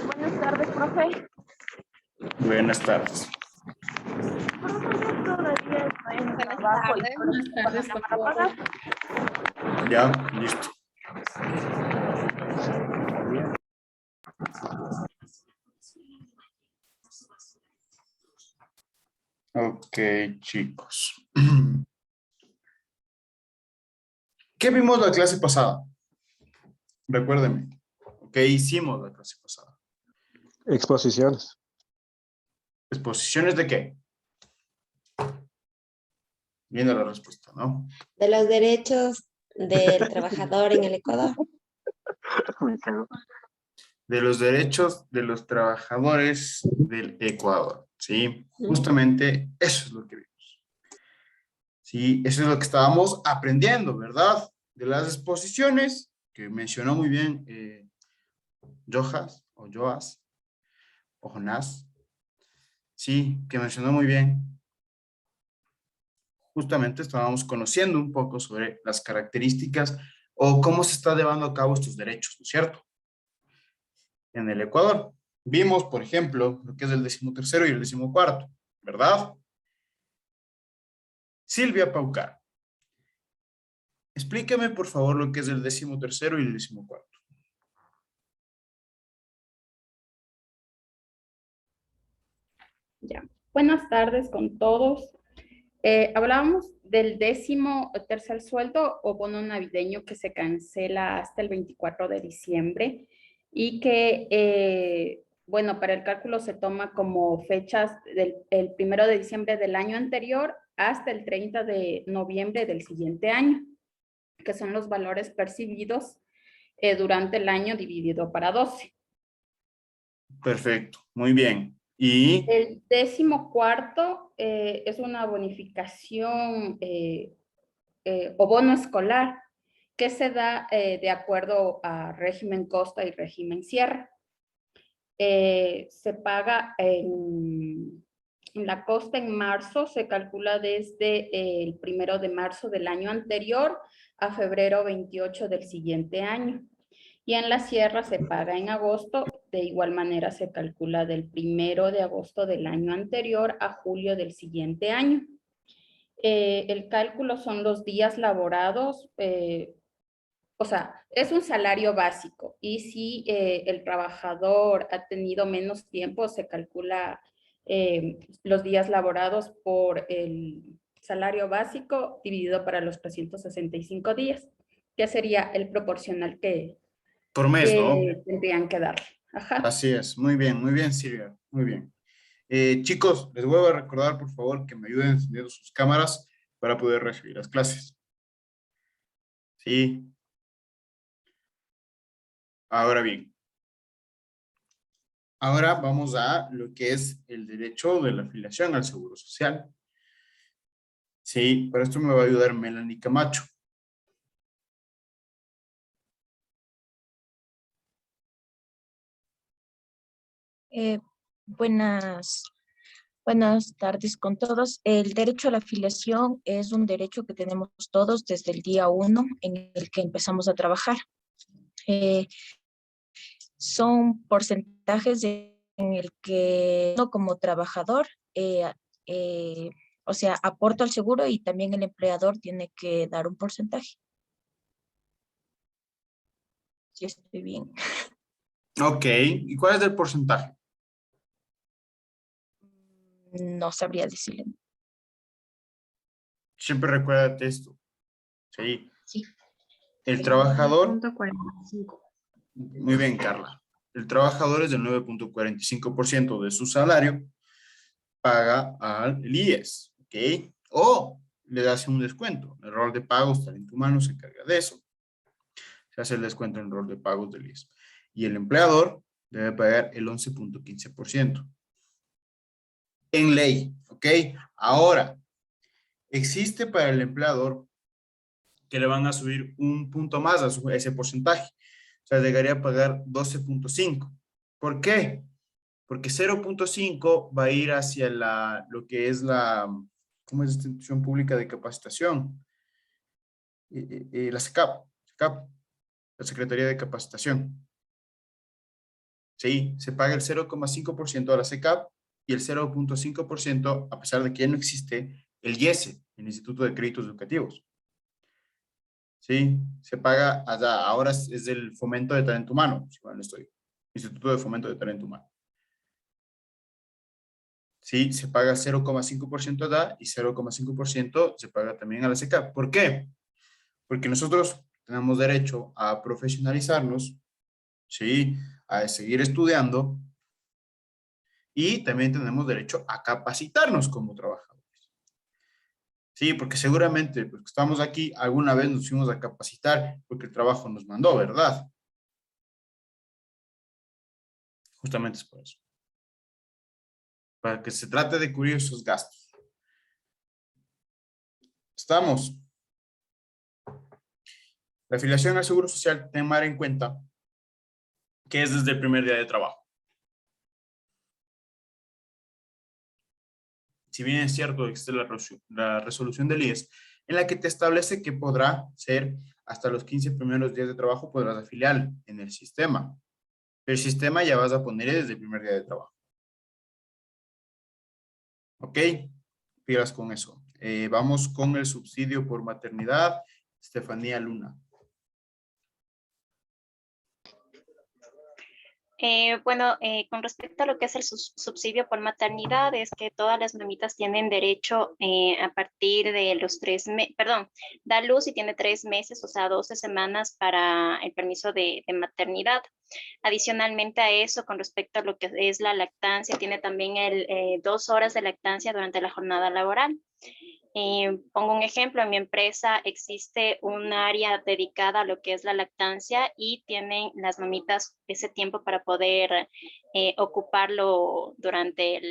Buenas tardes, profe. Buenas tardes. Profe, yo todavía estoy en Buenas trabajo y tardes. por eso Buenas tardes, para por pagar. Ya, listo. Ok, chicos. ¿Qué vimos la clase pasada? Recuérdenme. ¿Qué hicimos la clase pasada? Exposiciones. ¿Exposiciones de qué? Viene la respuesta, ¿no? De los derechos del trabajador en el Ecuador. Me cago. De los derechos de los trabajadores del Ecuador. ¿Sí? Justamente eso es lo que vimos. Sí, eso es lo que estábamos aprendiendo, ¿verdad? De las exposiciones que mencionó muy bien Joas o Jonás. Sí, que mencionó muy bien. Justamente estábamos conociendo un poco sobre las características o cómo se está llevando a cabo estos derechos, ¿no es cierto? En el Ecuador. Vimos, por ejemplo, lo que es el 13º y el 14º, ¿verdad? Silvia Paucar, explíqueme, por favor, lo que es el 13º y el 14º. Ya. Buenas tardes con todos. Hablábamos del 13º sueldo o bono navideño que se cancela hasta el 24 de diciembre y que, bueno, para el cálculo se toma como fechas del el 1 de diciembre del año anterior hasta el 30 de noviembre del siguiente año, que son los valores percibidos durante el año dividido para 12. Perfecto, muy bien. Y El 14º es una bonificación o bono escolar que se da de acuerdo a régimen costa y régimen sierra. Se paga en la costa en marzo, se calcula desde el 1 de marzo del año anterior a febrero 28 del siguiente año. Y en la sierra se paga en agosto, de igual manera se calcula del 1 de agosto del año anterior a julio del siguiente año. El cálculo son los días laborados, o sea, es un salario básico y si el trabajador ha tenido menos tiempo, se calcula los días laborados por el salario básico dividido para los 365 días, que sería el proporcional por mes, ¿no? que tendrían que dar. Ajá. Así es, muy bien, Silvia, muy bien. Chicos, les vuelvo a recordar, por favor, que me ayuden encendiendo sus cámaras para poder recibir las clases. Sí. Ahora bien, ahora vamos a lo que es el derecho de la afiliación al Seguro Social. Sí, para esto me va a ayudar Melanie Camacho. Eh, buenas tardes con todos. El derecho a la afiliación es un derecho que tenemos todos desde el día 1 en el que empezamos a trabajar. Son porcentajes en el que uno como trabajador, o sea, aporta al seguro y también el empleador tiene que dar un porcentaje. Si estoy bien. Ok, ¿y cuál es el porcentaje? No sabría decirle. Siempre recuérdate esto. Sí, Sí. el trabajador, 9.45. muy bien, Carla. El trabajador es del 9.45% de su salario, paga al IES, ¿ok? O le hace un descuento. El rol de pagos, talento humano, se encarga de eso. Se hace el descuento en el rol de pagos del IES. Y el empleador debe pagar el 11.15%. En ley, ¿ok? Ahora, existe para el empleador que le van a subir un punto más a ese porcentaje. O sea, llegaría a pagar 12.5. ¿Por qué? Porque 0.5 va a ir hacia lo que es ¿cómo es esta institución pública de capacitación? La SECAP, la Secretaría de Capacitación. ¿sí? Se paga el 0,5% a la SECAP y el 0,5%, a pesar de que ya no existe, el IESE, el Instituto de Créditos Educativos. ¿Sí? Se paga allá, ahora es del Fomento de Talento Humano, si mal no estoy. Instituto de Fomento de Talento Humano. Sí, se paga 0,5% allá y 0,5% se paga también a la SECAP. ¿Por qué? Porque nosotros tenemos derecho a profesionalizarnos, ¿sí? A seguir estudiando y también tenemos derecho a capacitarnos como trabajadores. Sí, porque seguramente, pues, estamos aquí, alguna vez nos fuimos a capacitar porque el trabajo nos mandó, ¿verdad? Justamente es por eso. Para que se trate de cubrir esos gastos. Estamos. La afiliación al Seguro Social, ten que tomar en cuenta que es desde el primer día de trabajo. Si bien es cierto, existe la resolución del IES, en la que te establece que podrá ser hasta los 15 primeros días de trabajo podrás afiliar en el sistema. El sistema ya vas a poner desde el primer día de trabajo. ¿Ok? Pilas con eso. Vamos con el subsidio por maternidad. Estefanía Luna. Con respecto a lo que es el subsidio por maternidad, es que todas las mamitas tienen derecho a partir de los da luz y tiene 3 meses, o sea, 12 semanas para el permiso de maternidad. Adicionalmente a eso, con respecto a lo que es la lactancia, tiene también 2 horas de lactancia durante la jornada laboral. Pongo un ejemplo, en mi empresa existe un área dedicada a lo que es la lactancia y tienen las mamitas ese tiempo para poder ocuparlo durante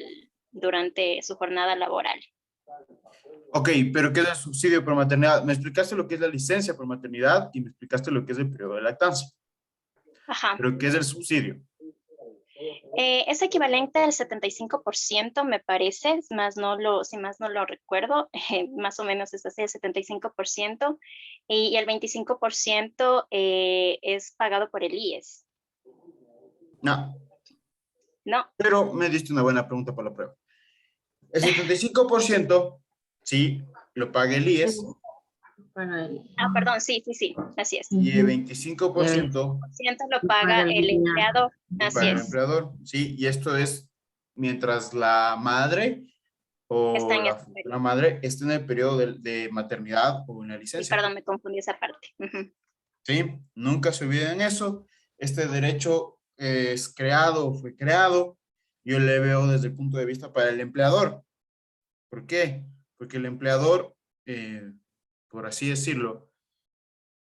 su jornada laboral. Ok, pero ¿qué es el subsidio por maternidad? Me explicaste lo que es la licencia por maternidad y me explicaste lo que es el periodo de lactancia. Ajá. ¿Pero qué es el subsidio? Es equivalente al 75%, me parece, si más no lo recuerdo, más o menos es así, el 75%, y el 25% es pagado por el IES. No. No. Pero me diste una buena pregunta para la prueba. El 75%, sí, lo paga el IES. Perdón, sí, así es. Y el 25% lo paga el empleador, lo así paga el es. empleador, sí, y esto es mientras la madre Está o en la ese futura periodo. madre esté en el periodo de maternidad o en la Sí, licencia. perdón, me confundí esa parte. ¿Sí? Nunca se olviden eso. Este derecho es creado, fue creado. Yo le veo desde el punto de vista para el empleador. ¿Por qué? Porque el empleador, por así decirlo,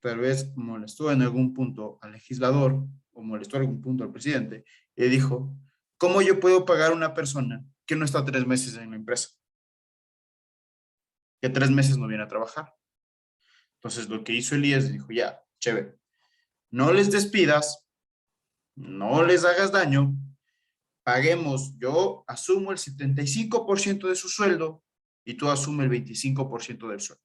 tal vez molestó en algún punto al legislador o molestó en algún punto al presidente y dijo, ¿cómo yo puedo pagar a una persona que no está 3 meses en la empresa? Que 3 meses no viene a trabajar. Entonces lo que hizo Elías dijo, ya, chévere, no les despidas, no les hagas daño, paguemos, yo asumo el 75% de su sueldo y tú asume el 25% del sueldo.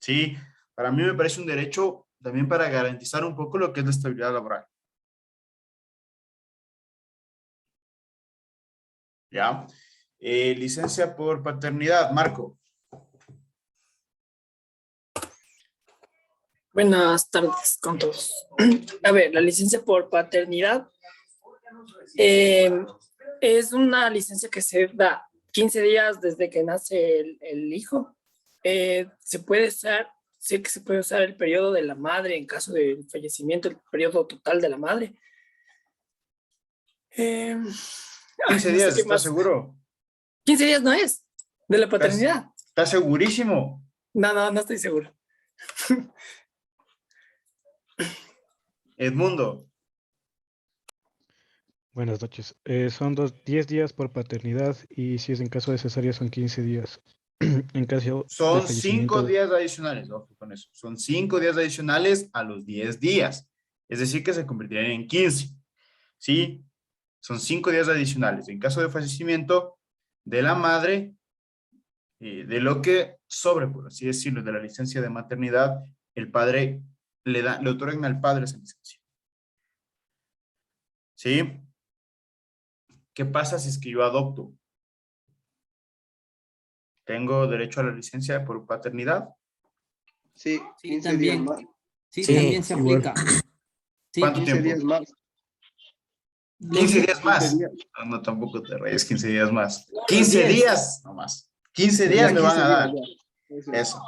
Sí, para mí me parece un derecho también para garantizar un poco lo que es la estabilidad laboral. ¿Ya? Licencia por paternidad, Marco. Buenas tardes con todos. A ver, la licencia por paternidad es una licencia que se da 15 días desde que nace el hijo. Se puede usar, sé que se puede usar el periodo de la madre en caso de fallecimiento, el periodo total de la madre. 15 no días, sé qué ¿estás más. seguro? 15 días no es de la paternidad. ¿Estás segurísimo? No estoy seguro. Edmundo. Buenas noches. Son 10 días por paternidad y si es en caso de cesárea son 15 días. En caso de Son 5 fallecimiento, días adicionales, ojo con eso. Son 5 días adicionales a los 10 días. Es decir, que se convertirían en 15. ¿Sí? Son 5 días adicionales. En caso de fallecimiento de la madre, de lo que sobre, por así decirlo, de la licencia de maternidad, el padre le otorgan al padre esa licencia. ¿Sí? ¿Qué pasa si es que yo adopto? ¿Tengo derecho a la licencia por paternidad? Sí, Sí, 15 días también. más. Sí, Sí, también se igual. aplica. Sí, ¿Cuánto 15 tiempo? días más. 15 días 15 más. días. No, no, tampoco te rayes, 15 días más. No, 15 10. días nomás. 15 días Ya, me van 15 a días dar. ya. Eso. Eso.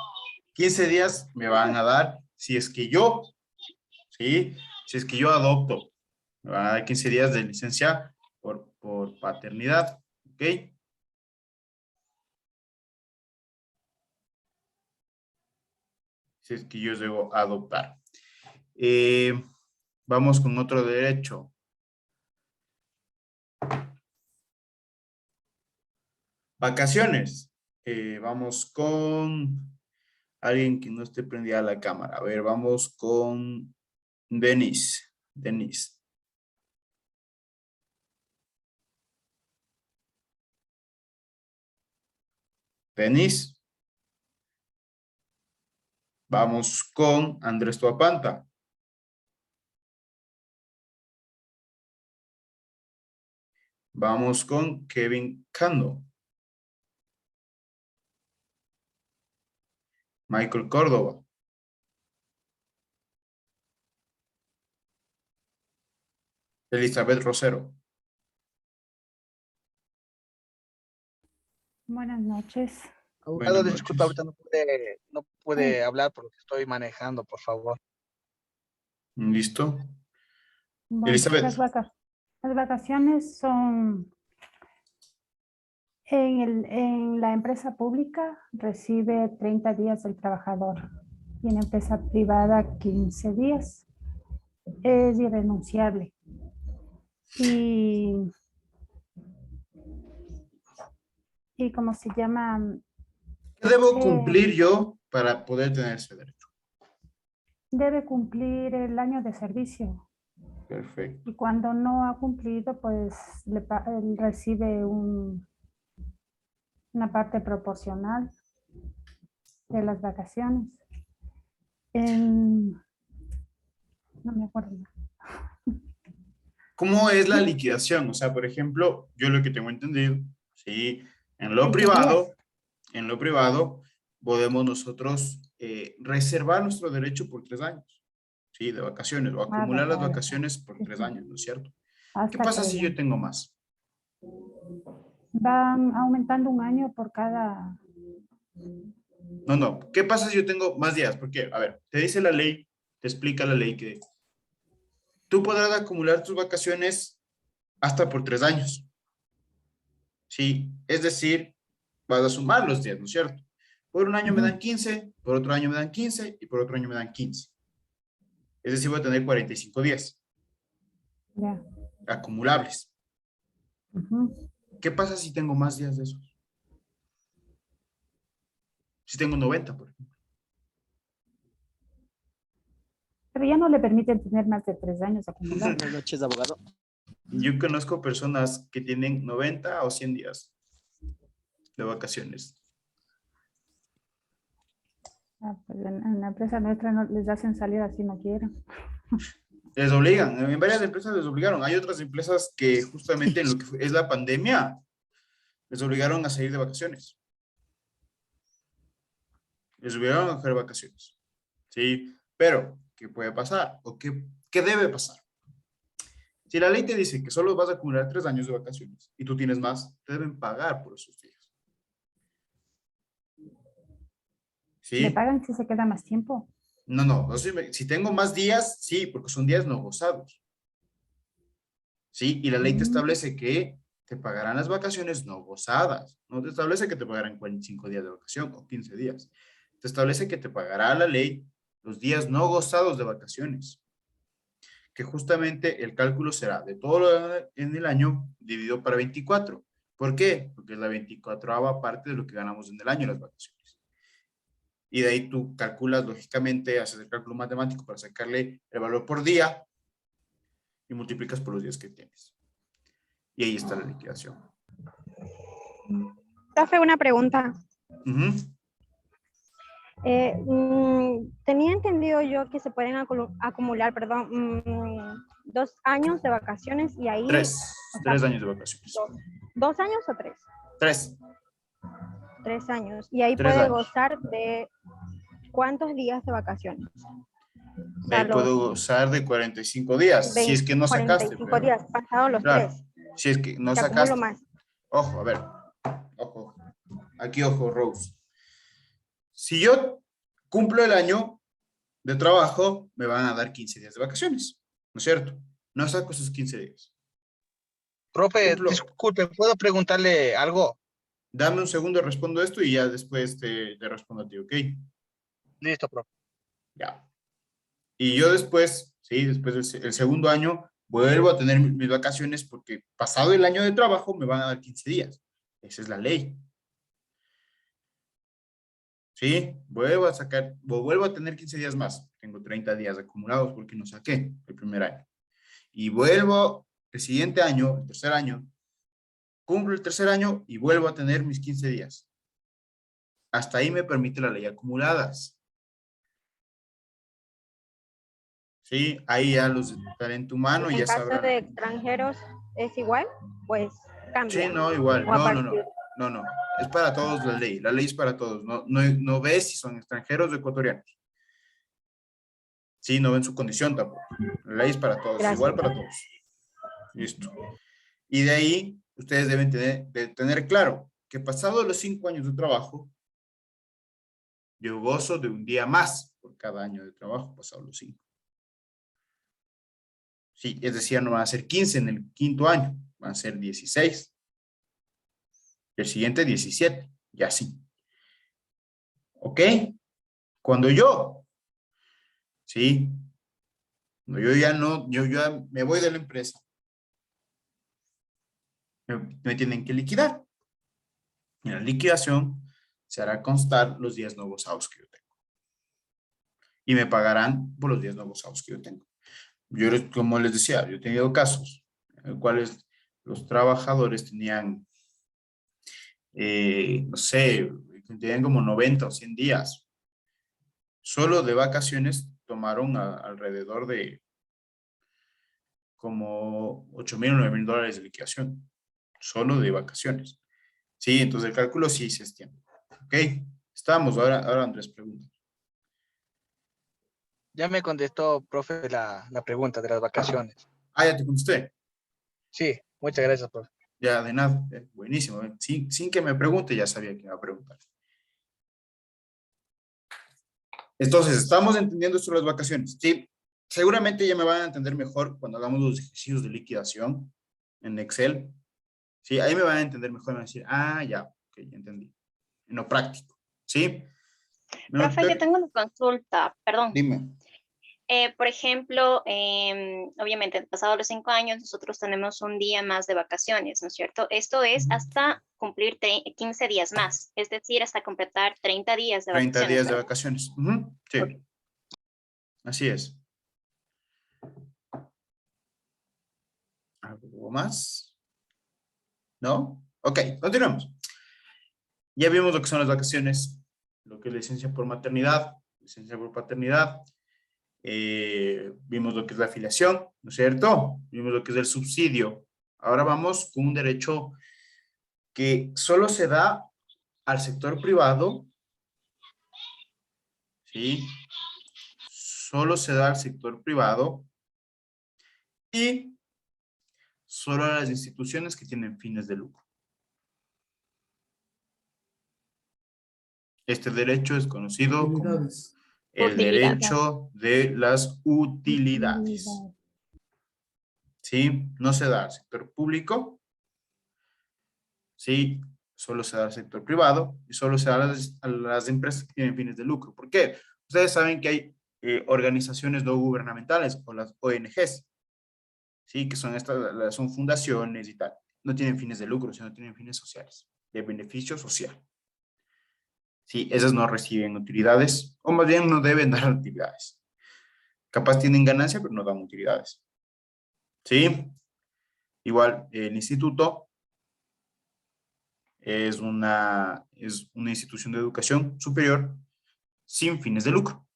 15 días me van a dar si es que yo, ¿sí? Si es que yo adopto. Me van a dar 15 días de licencia por paternidad. ¿Ok? Si es que yo debo adoptar. Vamos con otro derecho. Vacaciones. Vamos con alguien que no esté prendida a la cámara. A ver, vamos con Denise. Denise. Denise. Vamos con Andrés Tuapanta. Vamos con Kevin Cando. Michael Córdoba. Elizabeth Rosero. Buenas noches. Abogado, Buenas disculpa, noches. ahorita no pude hablar porque estoy manejando, por favor. ¿Listo? Bueno, Elizabeth. las vacaciones son en la empresa pública recibe 30 días el trabajador y en la empresa privada 15 días. Es irrenunciable. Y ¿cómo se llama? ¿Qué debo cumplir yo para poder tener ese derecho? Debe cumplir el año de servicio. Perfecto. Y cuando no ha cumplido, pues él recibe una parte proporcional de las vacaciones. No me acuerdo. ¿Cómo es la liquidación? O sea, por ejemplo, yo lo que tengo entendido, ¿sí? En lo 20 días. privado, podemos nosotros reservar nuestro derecho por 3 años, ¿sí? De vacaciones, o acumular las vacaciones por 3 años, ¿no es cierto? ¿Qué Hasta pasa 3 si yo años. tengo más? Van aumentando un año por cada. No, no. ¿Qué pasa si yo tengo más días? Porque, a ver, te dice la ley, te explica la ley que tú podrás acumular tus vacaciones hasta por 3 años. Sí, es decir, vas a sumar los días, ¿no es cierto? Por un año me dan 15, por otro año me dan 15 y por otro año me dan 15. Es decir, voy a tener 45 días Ya. acumulables. Ujú. ¿Qué pasa si tengo más días de esos? Si tengo 90, por ejemplo. Pero ya no le permiten tener más de 3 años acumulados. Buenas noches, abogado. Yo conozco personas que tienen 90 o 100 días de vacaciones. Pues en la empresa nuestra no les hacen salir así no quieren. Les obligan, en varias empresas les obligaron. Hay otras empresas que justamente en lo que es la pandemia, les obligaron a salir de vacaciones. Les obligaron a coger vacaciones. ¿Sí? Pero, ¿qué puede pasar? ¿O qué debe pasar? Si la ley te dice que solo vas a acumular 3 años de vacaciones y tú tienes más, te deben pagar por esos días. ¿Le ¿Sí? pagan si se queda más tiempo? No, no. O sea, si tengo más días, sí, porque son días no gozados. ¿Sí? Y la ley te establece que te pagarán las vacaciones no gozadas. No te establece que te pagarán 45 días de vacación o 15 días. Te establece que te pagará la ley los días no gozados de vacaciones. Que justamente el cálculo será de todo lo en el año dividido para 24. ¿Por qué? Porque es la 24ª parte de lo que ganamos en el año las vacaciones. Y de ahí tú calculas, lógicamente, haces el cálculo matemático para sacarle el valor por día y multiplicas por los días que tienes. Y ahí está la liquidación. Profe, una pregunta. Tenía entendido yo que se pueden acumular, 2 años de vacaciones y ahí... 3 años de vacaciones. 2 años o 3. 3. 3 años. Y ahí 3 puede años. gozar de ¿cuántos días de vacaciones? Ahí puedo gozar de 45 días, si es que no sacaste. 45 días, pasados los Claro, 3. si es que no Te sacaste. acumulo más. Ojo, a ver. Ojo. Aquí, ojo, Rose. Si yo cumplo el año de trabajo, me van a dar 15 días de vacaciones, ¿no es cierto? No saco esos 15 días. Profe, Cumplo. disculpe, ¿puedo preguntarle algo? Dame un segundo, respondo esto y ya después te respondo a ti, ¿ok? Listo, profe. Ya. Y yo después, sí, después del segundo año, vuelvo a tener mis vacaciones porque pasado el año de trabajo me van a dar 15 días. Esa es la ley. Sí, vuelvo a tener 15 días más. Tengo 30 días acumulados porque no saqué el primer año. Y vuelvo el siguiente año, el tercer año, cumplo el tercer año y vuelvo a tener mis 15 días. Hasta ahí me permite la ley acumuladas. Sí, ahí ya los de talento humano En ya caso sabrán. de extranjeros, ¿es igual? Pues cambia. Sí, no, igual. O a No. partir- No. Es para todos la ley. La ley es para todos. No ves si son extranjeros o ecuatorianos. Sí, no ven su condición tampoco. La ley es para todos, Gracias. igual para todos. Listo. Y de ahí, ustedes deben tener claro que pasado los 5 años de trabajo, yo gozo de un día más por cada año de trabajo pasado los 5. Sí, es decir, no van a ser 15 en el quinto año, van a ser 16. El siguiente 17, y así. ¿Ok? Cuando yo, sí, yo ya me voy de la empresa, me tienen que liquidar. En la liquidación se hará constar los días no gozados que yo tengo. Y me pagarán por los días no gozados que yo tengo. Yo, como les decía, yo he tenido casos en los cuales los trabajadores tenían, no sé, tenían como 90 o 100 días. Solo de vacaciones tomaron alrededor de como 8,000 o 9,000 dólares de liquidación. Solo de vacaciones. Sí, entonces el cálculo sí se extiende. ¿Ok? Estamos, ahora Andrés pregunta. Ya me contestó, profe, la pregunta de las vacaciones. Ah, ya te contesté. Sí, muchas gracias, profe. Ya, de nada. Buenísimo. Sin que me pregunte, ya sabía que iba a preguntar. Entonces, ¿estamos entendiendo esto de las vacaciones? Sí. Seguramente ya me van a entender mejor cuando hagamos los ejercicios de liquidación en Excel. Sí, ahí me van a entender mejor. Me van a decir, ya, ok, ya entendí. En lo práctico. ¿Sí? Profe, yo tengo una consulta, perdón. Dime. Por ejemplo, obviamente, pasados los 5 años, nosotros tenemos un día más de vacaciones, ¿no es cierto? Esto es hasta cumplir 15 días más, es decir, hasta completar 30 días de 30 vacaciones. días de ¿verdad? vacaciones. Sí. Okay. Así es. ¿Algo más? ¿No? Ok, continuamos. Ya vimos lo que son las vacaciones, lo que es licencia por maternidad, licencia por paternidad. Vimos lo que es la afiliación, ¿no es cierto? Vimos lo que es el subsidio. Ahora vamos con un derecho que solo se da al sector privado, ¿sí? Solo se da al sector privado y solo a las instituciones que tienen fines de lucro. Este derecho es conocido como el derecho de las utilidades. ¿Sí? No se da al sector público, ¿sí? Solo se da al sector privado y solo se da a las empresas que tienen fines de lucro. ¿Por qué? Ustedes saben que hay organizaciones no gubernamentales o las ONGs, ¿sí? Que son son fundaciones y tal. No tienen fines de lucro, sino tienen fines sociales, de beneficio social. Sí, esas no reciben utilidades, o más bien no deben dar utilidades. Capaz tienen ganancia, pero no dan utilidades. ¿Sí? Igual, el instituto es una institución de educación superior, sin fines de lucro.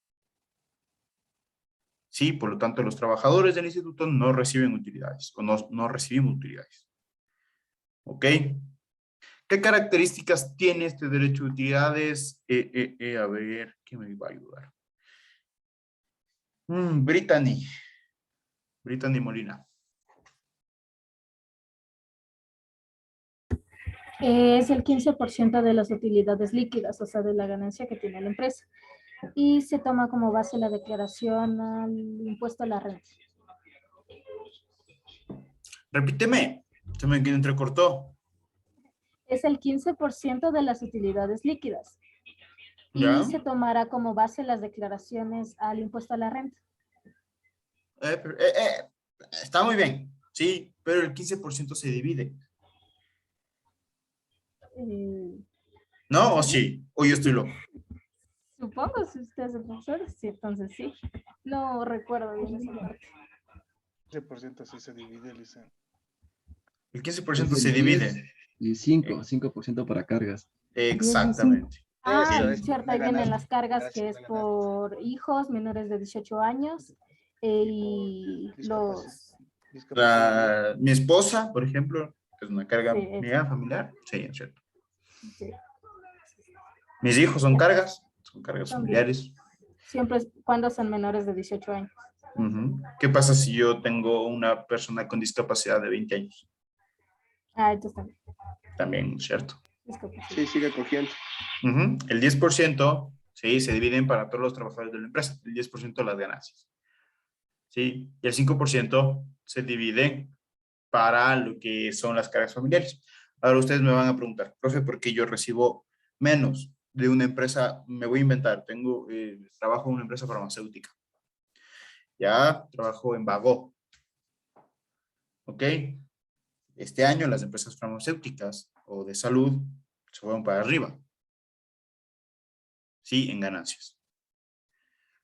Sí, por lo tanto, los trabajadores del instituto no reciben utilidades o no recibimos utilidades. ¿Ok? ¿Qué características tiene este derecho de utilidades? A ver, ¿quién me va a ayudar? Brittany Molina. Es el 15% de las utilidades líquidas, o sea, de la ganancia que tiene la empresa. Y se toma como base la declaración al impuesto a la renta. Repíteme, se me entrecortó. Es el 15% de las utilidades líquidas. ¿Ya? Y se tomará como base las declaraciones al impuesto a la renta. Está muy bien, sí, pero el 15% se divide. ¿No? ¿O sí? ¿O yo estoy loco? Supongo, si usted es el profesor, sí, entonces sí. No recuerdo bien esa parte. El 15% sí se divide, Lisa. El 15% se divide. Y 5% para cargas. Exactamente. Ah, Eso, cierto, ahí vienen las cargas que es por hijos menores de 18 años y los... Mi esposa, por ejemplo, es una carga Sí, mía familiar. Sí, es cierto. Sí. Mis hijos son cargas También. familiares. Siempre es cuando son menores de 18 años. Ujú. ¿Qué pasa si yo tengo una persona con discapacidad de 20 años? Ah, entonces también. También, ¿cierto? Sí, sigue cogiendo. Ujú. El 10%, sí, se dividen para todos los trabajadores de la empresa. El 10% de las ganancias. Sí, y el 5% se divide para lo que son las cargas familiares. Ahora ustedes me van a preguntar, profe, ¿por qué yo recibo menos de una empresa? Me voy a inventar, trabajo en una empresa farmacéutica. Ya trabajo en Vago. ¿Ok? Este año las empresas farmacéuticas o de salud se fueron para arriba. Sí, en ganancias.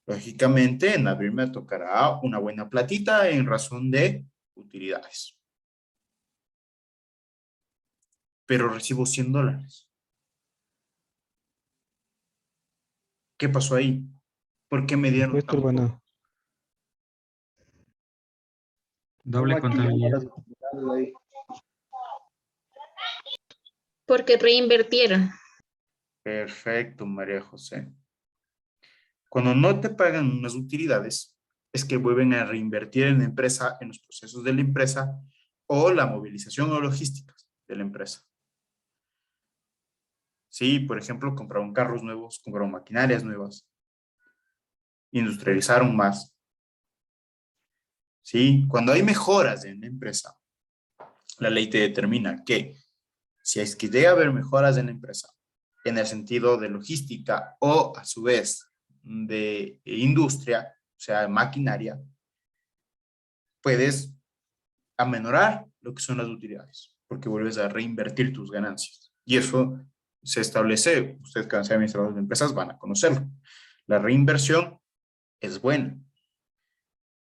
Lógicamente, en abril me tocará una buena platita en razón de utilidades. Pero recibo $100. ¿Qué pasó ahí? ¿Por qué me dieron Impuesto tan urbano. poco? Doble contabilidad. Porque reinvirtieron. Perfecto, María José. Cuando no te pagan unas utilidades, es que vuelven a reinvertir en la empresa, en los procesos de la empresa o la movilización o logística de la empresa. Sí, por ejemplo, compraron carros nuevos, compraron maquinarias nuevas, industrializaron más. Sí, cuando hay mejoras en la empresa, la ley te determina que si es que llega a haber mejoras en la empresa, en el sentido de logística o a su vez de industria, o sea, maquinaria, puedes amenorar lo que son las utilidades, porque vuelves a reinvertir tus ganancias. Y eso se establece, ustedes que van a ser administradores de empresas van a conocerlo. La reinversión es buena.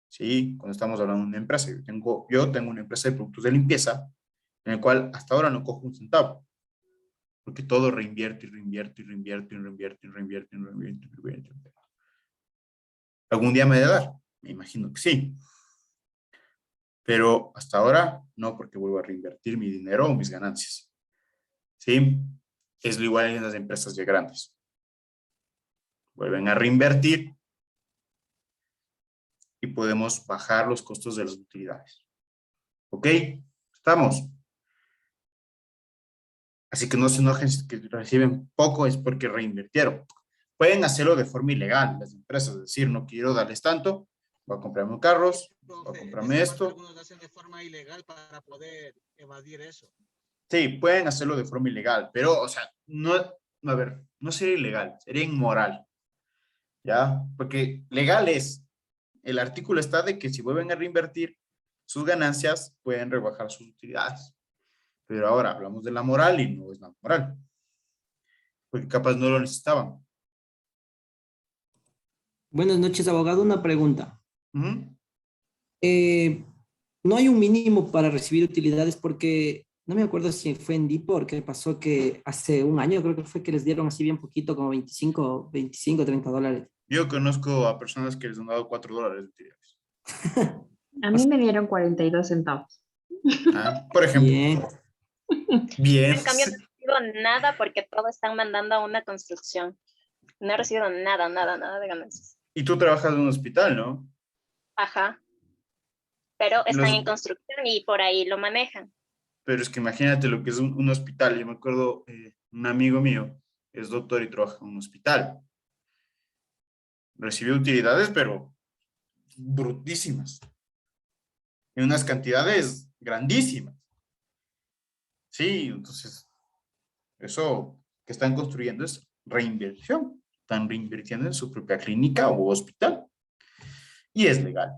Sí, cuando estamos hablando de una empresa, yo tengo una empresa de productos de limpieza en el cual hasta ahora no cojo un centavo, porque todo reinvierte y reinvierte y reinvierte y reinvierte y reinvierte y reinvierte y reinvierte. ¿Algún día me debe dar? Me imagino que sí. Pero hasta ahora no, porque vuelvo a reinvertir mi dinero o mis ganancias. ¿Sí? Es lo igual en las empresas ya grandes. Vuelven a reinvertir y podemos bajar los costos de las utilidades. ¿Ok? ¿Estamos? Así que no se enojen si que reciben poco, es porque reinvirtieron. Pueden hacerlo de forma ilegal las empresas, es decir, no quiero darles tanto, voy a comprarme carros, voy a comprarme esto. Algunos lo hacen de forma ilegal para poder evadir eso. Sí, pueden hacerlo de forma ilegal, pero, o sea, a ver, no sería ilegal, sería inmoral. ¿Ya? Porque legal es, el artículo está de que si vuelven a reinvertir sus ganancias, pueden rebajar sus utilidades. Pero ahora hablamos de la moral y no es la moral. Porque capaz no lo necesitaban. Buenas noches, abogado. Una pregunta. Ujú. No hay un mínimo para recibir utilidades porque no me acuerdo si fue en Dipor que pasó que hace un año creo que fue que les dieron así bien poquito, como 25, 30 dólares. Yo conozco a personas que les han dado $4 de utilidades. A mí me dieron 42 centavos. Ah, por ejemplo. Bien. Bien. En cambio, no he recibido nada porque todo están mandando a una construcción. No he recibido nada, nada, nada de ganancias. Y tú trabajas en un hospital, ¿no? Ajá. Pero están Los- en construcción y por ahí lo manejan. Pero es que imagínate lo que es un hospital. Yo me acuerdo, un amigo mío es doctor y trabaja en un hospital. Recibió utilidades, pero brutísimas. En unas cantidades grandísimas. Sí, entonces, eso que están construyendo es reinversión. Están reinvirtiendo en su propia clínica o hospital. Y es legal.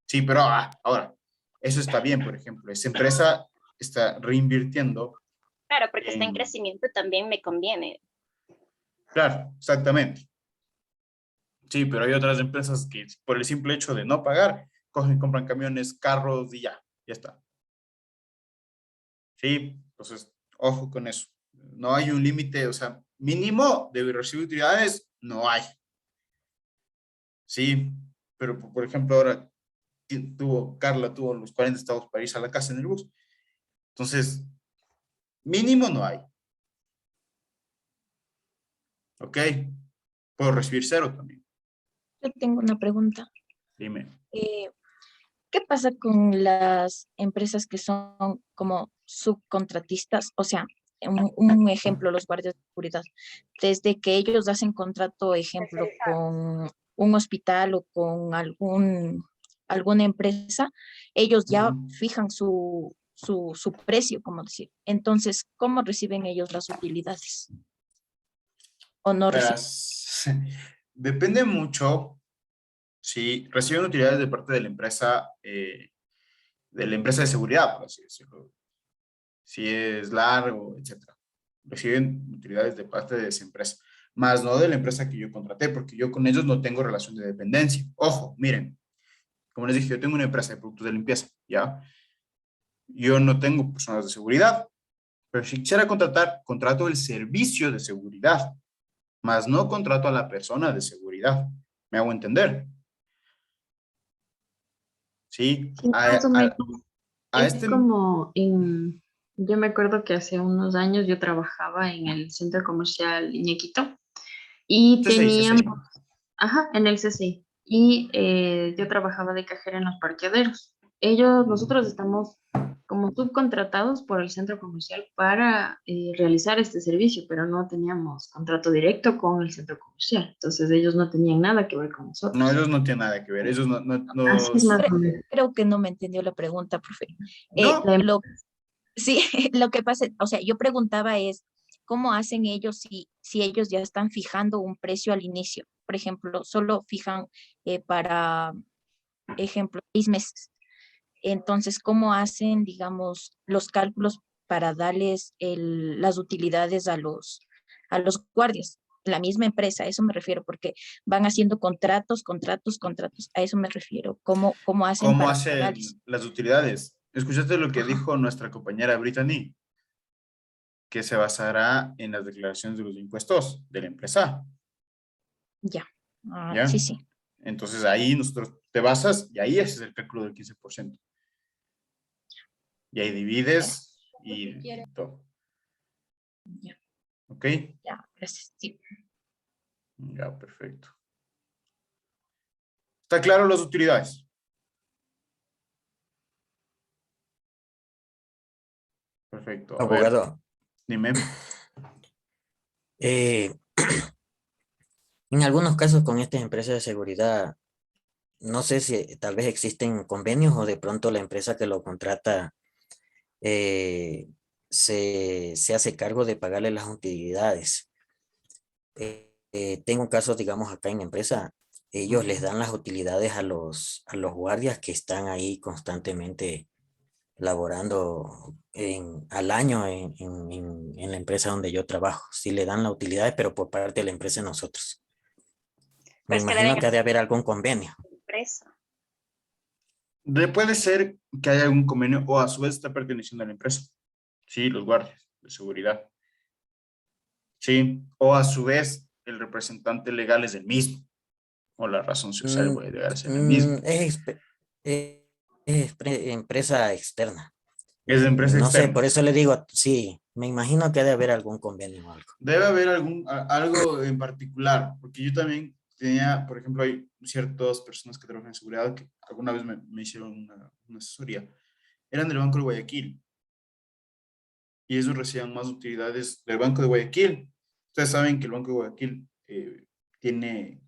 Sí, pero ahora, eso está bien, por ejemplo. Esa empresa está reinvirtiendo. Claro, porque está en crecimiento también me conviene. Claro, exactamente. Sí, pero hay otras empresas que por el simple hecho de no pagar, cogen, compran camiones, carros y ya está. Sí, entonces, ojo con eso. No hay un límite, o sea, mínimo de recibir utilidades, no hay. Sí, pero por ejemplo, ahora Carla tuvo los 40 centavos para irse a la casa en el bus. Entonces, mínimo no hay. ¿Ok? Puedo recibir 0 también. Yo tengo una pregunta. Dime. ¿Qué pasa con las empresas que son como subcontratistas? O sea, un ejemplo, los guardias de seguridad. Desde que ellos hacen contrato, ejemplo, con un hospital o con alguna empresa, ellos ya fijan su precio, como decir. Entonces, ¿cómo reciben ellos las utilidades? ¿O no reciben? Verás, depende mucho si reciben utilidades de parte de la empresa de seguridad, por así decirlo. Si es largo, etcétera. Reciben utilidades de parte de esa empresa, más no de la empresa que yo contraté, porque yo con ellos no tengo relación de dependencia. Ojo, miren, como les dije, yo tengo una empresa de productos de limpieza, ¿ya? Yo no tengo personas de seguridad, pero si quisiera contratar, contrato el servicio de seguridad, más no contrato a la persona de seguridad. ¿Me hago entender? Sí. Sí, más o menos. Es este... como yo me acuerdo que hace unos años yo trabajaba en el centro comercial Iñequito y teníamos, ajá, en el CCI, y yo trabajaba de cajera en los parqueaderos. Nosotros estamos como subcontratados por el centro comercial para realizar este servicio, pero no teníamos contrato directo con el centro comercial. Entonces ellos no tenían nada que ver con nosotros. No, ellos no tienen nada que ver. Ellos no Así es más o menos. Creo que no me entendió la pregunta, profe. No. Sí, lo que pasa, o sea, yo preguntaba es, ¿cómo hacen ellos si ellos ya están fijando un precio al inicio? Por ejemplo, solo fijan para, ejemplo, 6 meses. Entonces, ¿cómo hacen, digamos, los cálculos para darles las utilidades a los guardias? La misma empresa, a eso me refiero, porque van haciendo contratos, a eso me refiero. ¿Cómo hacen ¿Cómo para hacen pagarles? las utilidades? ¿Escuchaste lo que dijo nuestra compañera Brittany? Que se basará en las declaraciones de los impuestos de la empresa. Ya. ¿Ya? Sí, sí. Entonces ahí nosotros te basas y ahí haces el cálculo del 15%. Y ahí divides y todo. Ya. ¿Ok? Ya, gracias. Sí. Ya, perfecto. ¿Está claro las utilidades? Perfecto. A ver, Abogado. dime. En algunos casos con estas empresas de seguridad, no sé si tal vez existen convenios o de pronto la empresa que lo contrata se hace cargo de pagarle las utilidades. Tengo casos, digamos, acá en la empresa, ellos les dan las utilidades a los guardias que están ahí constantemente laborando al año en la empresa donde yo trabajo. Sí le dan las utilidades, pero por parte de la empresa de nosotros. Me Pues que imagino deben que ha de haber algún convenio. empresa. Puede ser que haya algún convenio o a su vez está perteneciendo a la empresa. Sí, los guardias de seguridad. Sí, o a su vez el representante legal es el mismo. O la razón social puede llegar a ser el mismo. Empresa externa. Es de empresa No sé, externa. por eso le digo, sí, me imagino que debe haber algún convenio o algo. Debe haber algo en particular, porque yo también tenía, por ejemplo, hay ciertas personas que trabajan en seguridad que alguna vez me hicieron una asesoría. Eran del Banco de Guayaquil. Y ellos recibían más utilidades del Banco de Guayaquil. Ustedes saben que el Banco de Guayaquil tiene,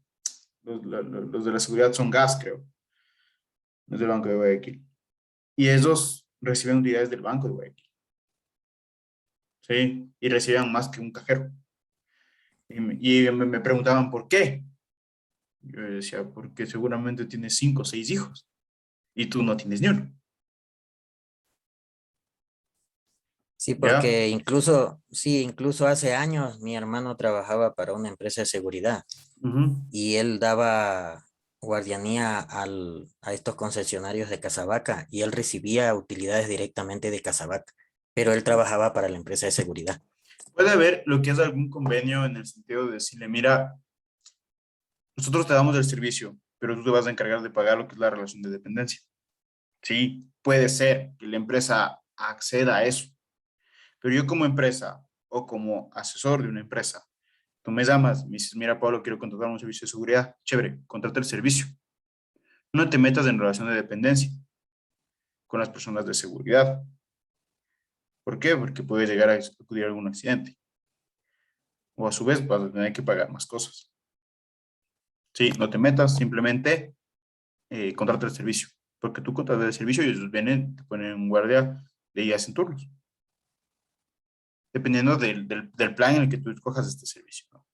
los de la seguridad son gas, creo. Los del Banco de Guayaquil. Y ellos reciben utilidades del Banco de Guayaquil. ¿Sí? Y recibían más que un cajero. Y me preguntaban por qué. Yo decía, porque seguramente tienes 5 o 6 hijos. Y tú no tienes ni uno. Sí, ¿Ya? porque incluso hace años mi hermano trabajaba para una empresa de seguridad y él daba guardianía a estos concesionarios de Casabaca y él recibía utilidades directamente de Casabaca, pero él trabajaba para la empresa de seguridad. Puede haber lo que es algún convenio en el sentido de decirle, mira, nosotros te damos el servicio, pero tú te vas a encargar de pagar lo que es la relación de dependencia. Sí, puede ser que la empresa acceda a eso. Pero yo como empresa o como asesor de una empresa, tú me llamas, me dices, mira, Pablo, quiero contratar un servicio de seguridad. Chévere, contrata el servicio. No te metas en relación de dependencia con las personas de seguridad. ¿Por qué? Porque puede llegar a acudir a algún accidente. O a su vez vas a tener que pagar más cosas. Sí, no te metas, simplemente contrata el servicio. Porque tú contratas el servicio y ellos vienen, te ponen un guardia de y hacen turnos. Dependiendo del plan en el que tú escojas este servicio, ¿no?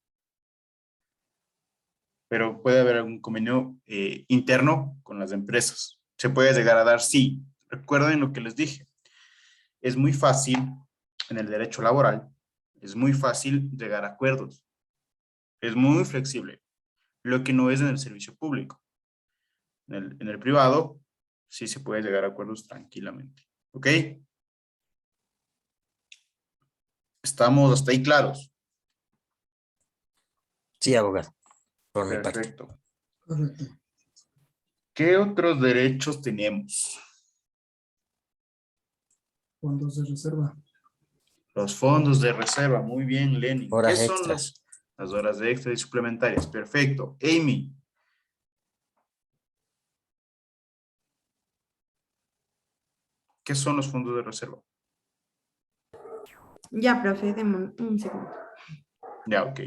Pero puede haber algún convenio interno con las empresas. Se puede llegar a dar, sí. Recuerden lo que les dije. Es muy fácil en el derecho laboral, es muy fácil llegar a acuerdos. Es muy flexible. Lo que no es en el servicio público. En el privado, sí se puede llegar a acuerdos tranquilamente. ¿Ok? ¿Estamos hasta ahí claros? Sí, abogado, por mi parte. Perfecto. ¿Qué otros derechos tenemos? Fondos de reserva. Los fondos de reserva. Muy bien, Lenny. Horas ¿Qué son extras. las horas de extra y suplementarias? Perfecto. Amy. ¿Qué son los fondos de reserva? Ya, profe, deme un segundo. Ya, ok.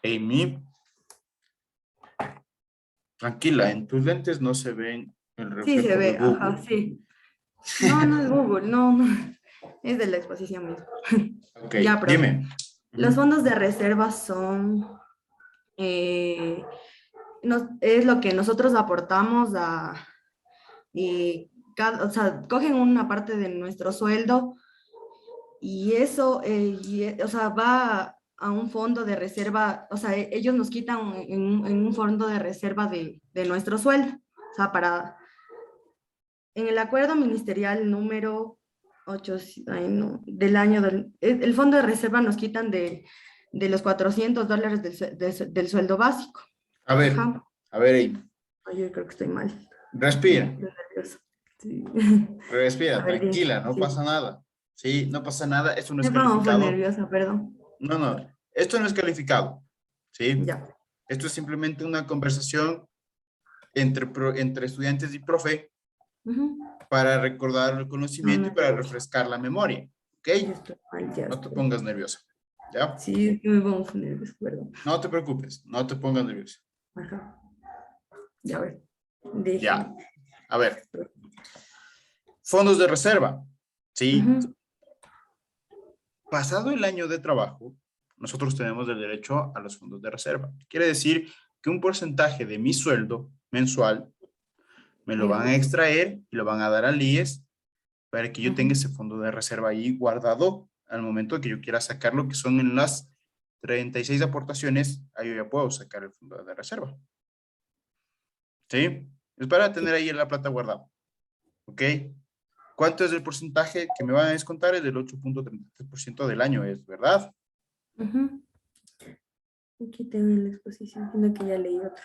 Amy. Tranquila, en tus lentes no se ven el reflejo Sí, se ve, de Google. ajá, sí. No, no es Google, no, no. Es de la exposición misma. Ok, Ya, profe. dime. Los fondos de reserva son, es lo que nosotros aportamos o sea, cogen una parte de nuestro sueldo y eso, o sea, va a un fondo de reserva, o sea, ellos nos quitan en un fondo de reserva de nuestro sueldo, o sea, en el acuerdo ministerial número 8, del año el fondo de reserva nos quitan de los $400 del sueldo básico. A ver, Ajá. Amy. Ay, yo creo que estoy mal. Respira. Estoy nerviosa. Sí. Respira, A ver, tranquila, no sí. pasa nada. Sí, no pasa nada, esto no es Me pongo muy calificado. nerviosa, perdón. No, no, esto no es calificado. ¿Sí? Ya. Esto es simplemente una conversación entre estudiantes y profe para recordar el conocimiento y para refrescar la memoria. ¿Ok? No te pongas nerviosa. ¿Ya? Sí, es que me pongo nerviosa, perdón. No te preocupes, no te pongas nerviosa. Ajá. Ya, a ver. Ya. A ver. Fondos de reserva. ¿Sí? Pasado el año de trabajo, nosotros tenemos el derecho a los fondos de reserva. Quiere decir que un porcentaje de mi sueldo mensual me lo van a extraer y lo van a dar al IES para que yo tenga ese fondo de reserva ahí guardado al momento que yo quiera sacarlo, que son en las 36 aportaciones, ahí yo ya puedo sacar el fondo de reserva. ¿Sí? Es para tener ahí la plata guardada. ¿Ok? ¿Cuánto es el porcentaje que me van a descontar? Es del 8.33% del año, ¿es verdad? Aquí tengo en la exposición, siendo que ya leí otro.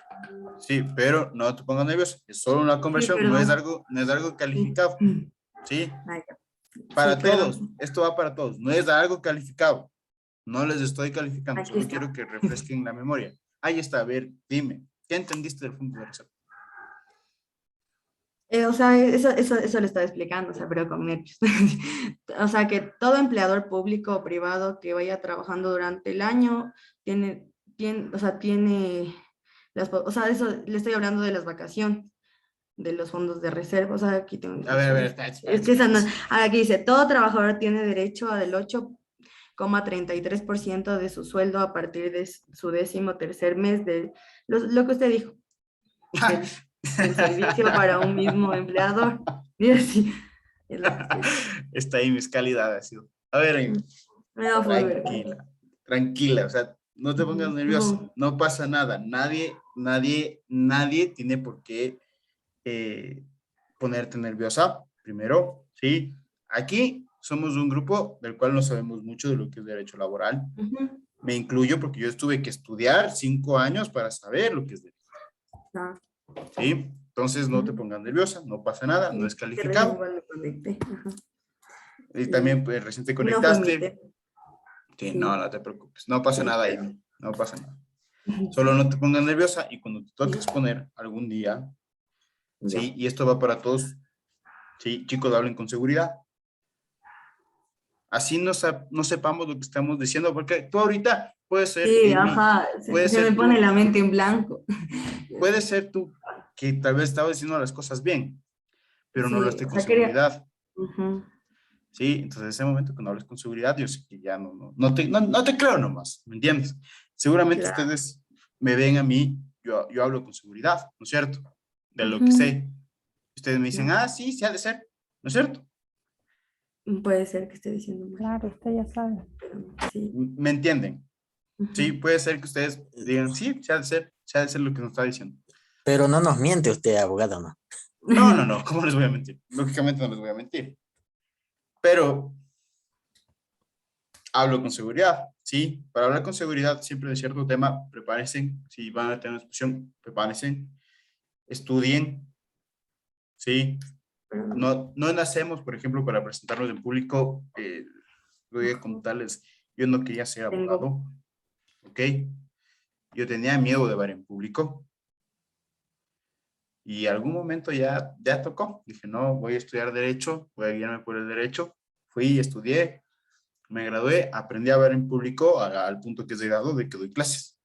Sí, pero no te pongas nervioso. Es solo una conversión, no es algo calificado. ¿Sí? Para todos. Esto va para todos. No es algo calificado. No les estoy calificando. Aquí Solo está. quiero que refresquen la memoria. Ahí está. A ver, dime. ¿Qué entendiste del fondo de reserva? O sea, eso le estaba explicando, o sea, pero con nervios. O sea, que todo empleador público o privado que vaya trabajando durante el año tiene o sea, eso le estoy hablando de las vacaciones, de los fondos de reserva. O sea, aquí tengo. A ver. Es que esa no, aquí dice, todo trabajador tiene derecho al 8,33% de su sueldo a partir de su 13º mes de lo que usted dijo. El servicio para un mismo empleador. Y así, es lo que estoy diciendo. Está ahí mis calidades. A ver, Me da full vergüenza. tranquila. Tranquila, o sea, no te pongas nervioso. No pasa nada. Nadie tiene por qué ponerte nerviosa. Primero, ¿sí? Aquí somos un grupo del cual no sabemos mucho de lo que es derecho laboral. Me incluyo porque yo tuve que estudiar 5 años para saber lo que es derecho. ¿Sí? Entonces no te pongas nerviosa, no pasa nada, no es calificado. Y también pues, recién te conectaste. Sí, no te preocupes, no pasa nada ahí, no pasa nada. Solo no te pongas nerviosa y cuando te toque exponer algún día, ¿sí? Y esto va para todos, ¿sí? Chicos, hablen con seguridad. Así no sepamos lo que estamos diciendo, porque tú ahorita puedes ser... Sí, se me pone la mente en blanco. Puede ser tú que tal vez estabas diciendo las cosas bien, pero no lo esté con quería... seguridad. Sí, entonces en ese momento cuando hables con seguridad, yo sé que ya no te creo nomás, ¿me entiendes? Seguramente ustedes me ven a mí, yo hablo con seguridad, ¿no es cierto? De lo que sé. Ustedes me dicen, sí, sí ha de ser, ¿no es cierto? Puede ser que esté diciendo mal. Claro, usted ya sabe. Sí. ¿Me entienden? Sí, puede ser que ustedes digan, sí, se ha de ser lo que nos está diciendo. Pero no nos miente usted, abogado, ¿no? No, ¿cómo les voy a mentir? Lógicamente no les voy a mentir. Pero hablo con seguridad, ¿sí? Para hablar con seguridad siempre de cierto tema, prepárense. Si van a tener una discusión, prepárense. Estudien, ¿sí? No nacemos, por ejemplo, para presentarnos en público. Voy a contarles, yo no quería ser abogado, ¿ok? Yo tenía miedo de hablar en público. Y algún momento ya tocó. Dije, no, voy a estudiar Derecho, voy a guiarme por el Derecho. Fui, estudié, me gradué, aprendí a hablar en público al punto que he llegado de que doy clases.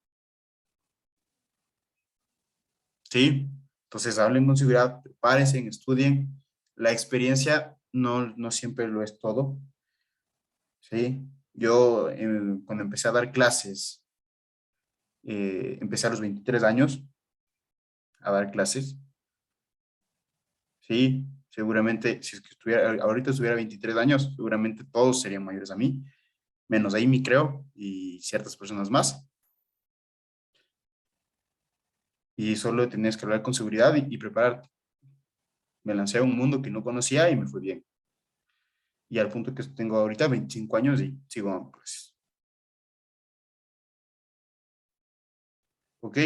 ¿Sí? Entonces hablen con seguridad, prepárense, estudien. La experiencia no siempre lo es todo. ¿Sí? Yo cuando empecé a dar clases, empecé a los 23 años a dar clases. Sí, seguramente, si es que ahorita estuviera 23 años, seguramente todos serían mayores a mí, menos Amy, creo, y ciertas personas más. Y solo tenías que hablar con seguridad y prepararte. Me lancé a un mundo que no conocía y me fue bien. Y al punto que tengo ahorita 25 años y sigo dando clases. ¿Ok?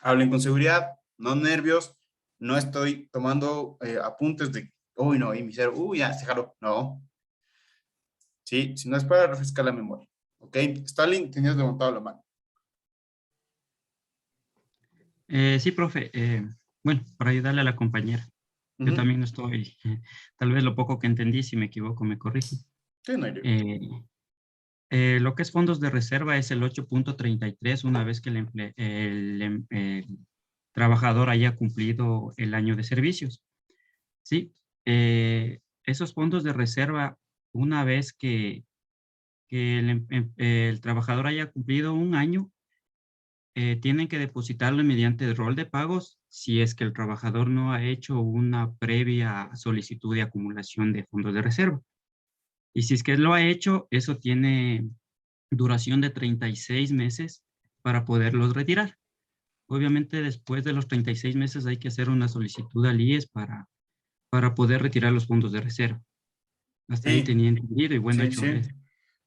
Hablen con seguridad, no nervios. No estoy tomando apuntes de, uy, no, y mi cero, uy, ya, déjalo. No. Sí, si no es para refrescar la memoria. ¿Ok? Stalin, tenías levantado la mano. Sí, profe. Bueno, para ayudarle a la compañera. Yo también estoy, tal vez lo poco que entendí, si me equivoco, me corrige. Sí, no hay lo que es fondos de reserva es el 8.33 una vez que el trabajador haya cumplido el año de servicios. Sí, esos fondos de reserva, una vez que que el trabajador haya cumplido un año, tienen que depositarlo mediante el rol de pagos si es que el trabajador no ha hecho una previa solicitud de acumulación de fondos de reserva. Y si es que lo ha hecho, eso tiene duración de 36 meses para poderlos retirar. Obviamente, después de los 36 meses hay que hacer una solicitud al IES para poder retirar los fondos de reserva. Hasta ahí tenía entendido y bueno, Sí, hecho. sí.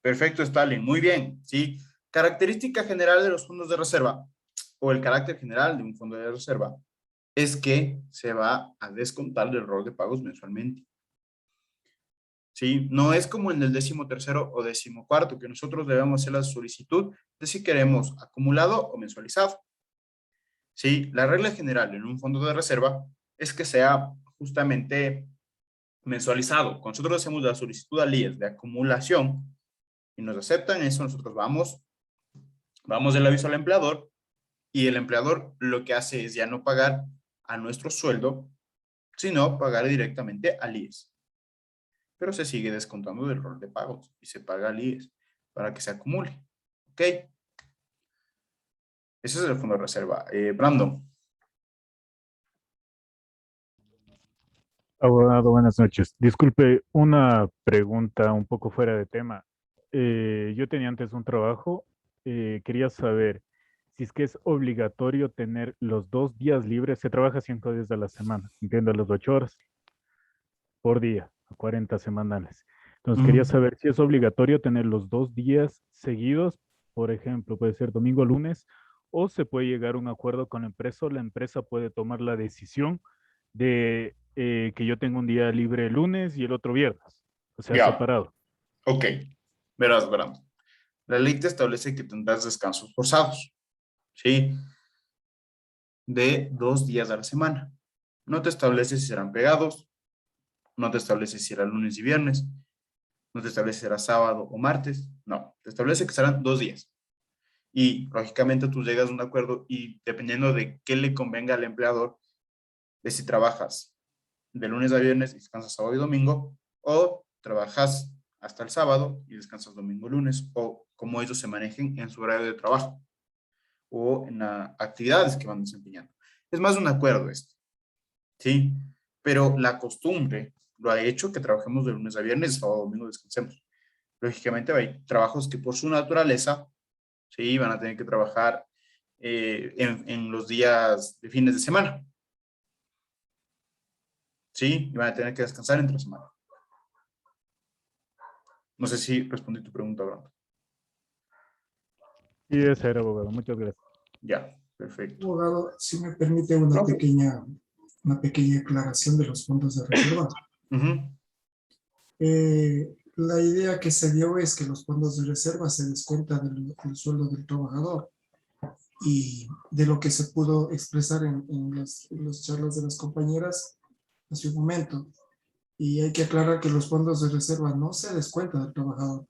Perfecto, Stalin. Muy bien, ¿sí? Característica general de los fondos de reserva o el carácter general de un fondo de reserva es que se va a descontar del rol de pagos mensualmente. ¿Sí? No es como en el 13º o 14º que nosotros debemos hacer la solicitud de si queremos acumulado o mensualizado. ¿Sí? La regla general en un fondo de reserva es que sea justamente mensualizado. Cuando nosotros hacemos la solicitud al IES de acumulación y nos aceptan eso, nosotros vamos del aviso al empleador y el empleador lo que hace es ya no pagar a nuestro sueldo, sino pagar directamente al IES. Pero se sigue descontando del rol de pagos y se paga al IES para que se acumule. ¿Ok? Ese es el fondo de reserva. Brandon. Abogado, buenas noches. Disculpe, una pregunta un poco fuera de tema. Yo tenía antes un trabajo, quería saber si es que es obligatorio tener los 2 días libres. Se trabaja 5 días a la semana, entiendo, las 8 horas por día, 40 semanales. Entonces, quería saber si es obligatorio tener los 2 días seguidos, por ejemplo, puede ser domingo o lunes, o se puede llegar a un acuerdo con la empresa, o la empresa puede tomar la decisión de que yo tengo un día libre el lunes y el otro viernes, o sea, Ya. separado. Ok. Verás, Brandon. La ley te establece que tendrás descansos forzados. ¿Sí? De 2 días a la semana. No te establece si serán pegados, no te establece si será lunes y viernes, no te establece si será sábado o martes, no, te establece que serán 2 días. Y lógicamente tú llegas a un acuerdo y dependiendo de qué le convenga al empleador, de si trabajas de lunes a viernes y descansas sábado y domingo, o trabajas hasta el sábado y descansas domingo y lunes, o como ellos se manejen en su horario de trabajo o en las actividades que van desempeñando. Es más un acuerdo esto, ¿sí? Pero la costumbre lo ha hecho que trabajemos de lunes a viernes, sábado, domingo descansemos. Lógicamente hay trabajos que por su naturaleza, sí, van a tener que trabajar en los días de fines de semana. Sí, y van a tener que descansar entre semana. No sé si respondí tu pregunta, Brando. Sí, ese era, abogado. Muchas gracias. Ya, perfecto. Abogado, si me permite una pequeña aclaración de los fondos de reserva. La idea que se dio es que los fondos de reserva se descuentan del sueldo del trabajador y de lo que se pudo expresar en las charlas de las compañeras hace un momento. Y hay que aclarar que los fondos de reserva no se descuentan del trabajador.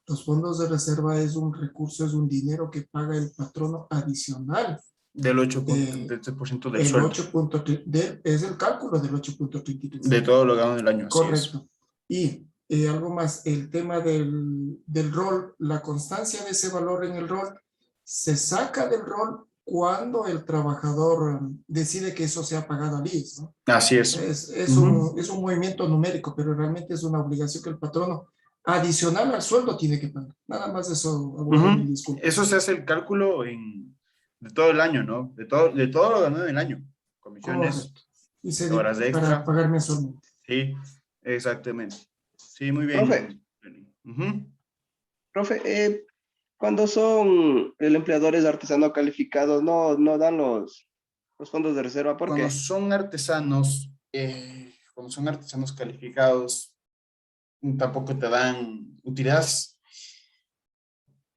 Los fondos de reserva es un recurso, es un dinero que paga el patrono adicional. Del 8.33% del el sueldo. 8. Es el cálculo del 8.33%. De todo lo ganado en el año. Correcto. Y algo más, el tema del rol, la constancia de ese valor en el rol, se saca del rol cuando el trabajador decide que eso sea pagado al IES, ¿no? Así es. Es un movimiento numérico, pero realmente es una obligación que el patrono adicional al sueldo tiene que pagar. Nada más eso, abogado, me disculpe. Eso se hace el cálculo de todo el año, ¿no? De todo lo ganado en el año. Comisiones, correcto. Y se horas extra. Para pagar mensualmente. Sí, exactamente. Sí, muy bien. Profe, cuando son el empleadores artesanos calificados, no dan los fondos de reserva. ¿Por qué? Cuando son artesanos calificados, tampoco te dan utilidades.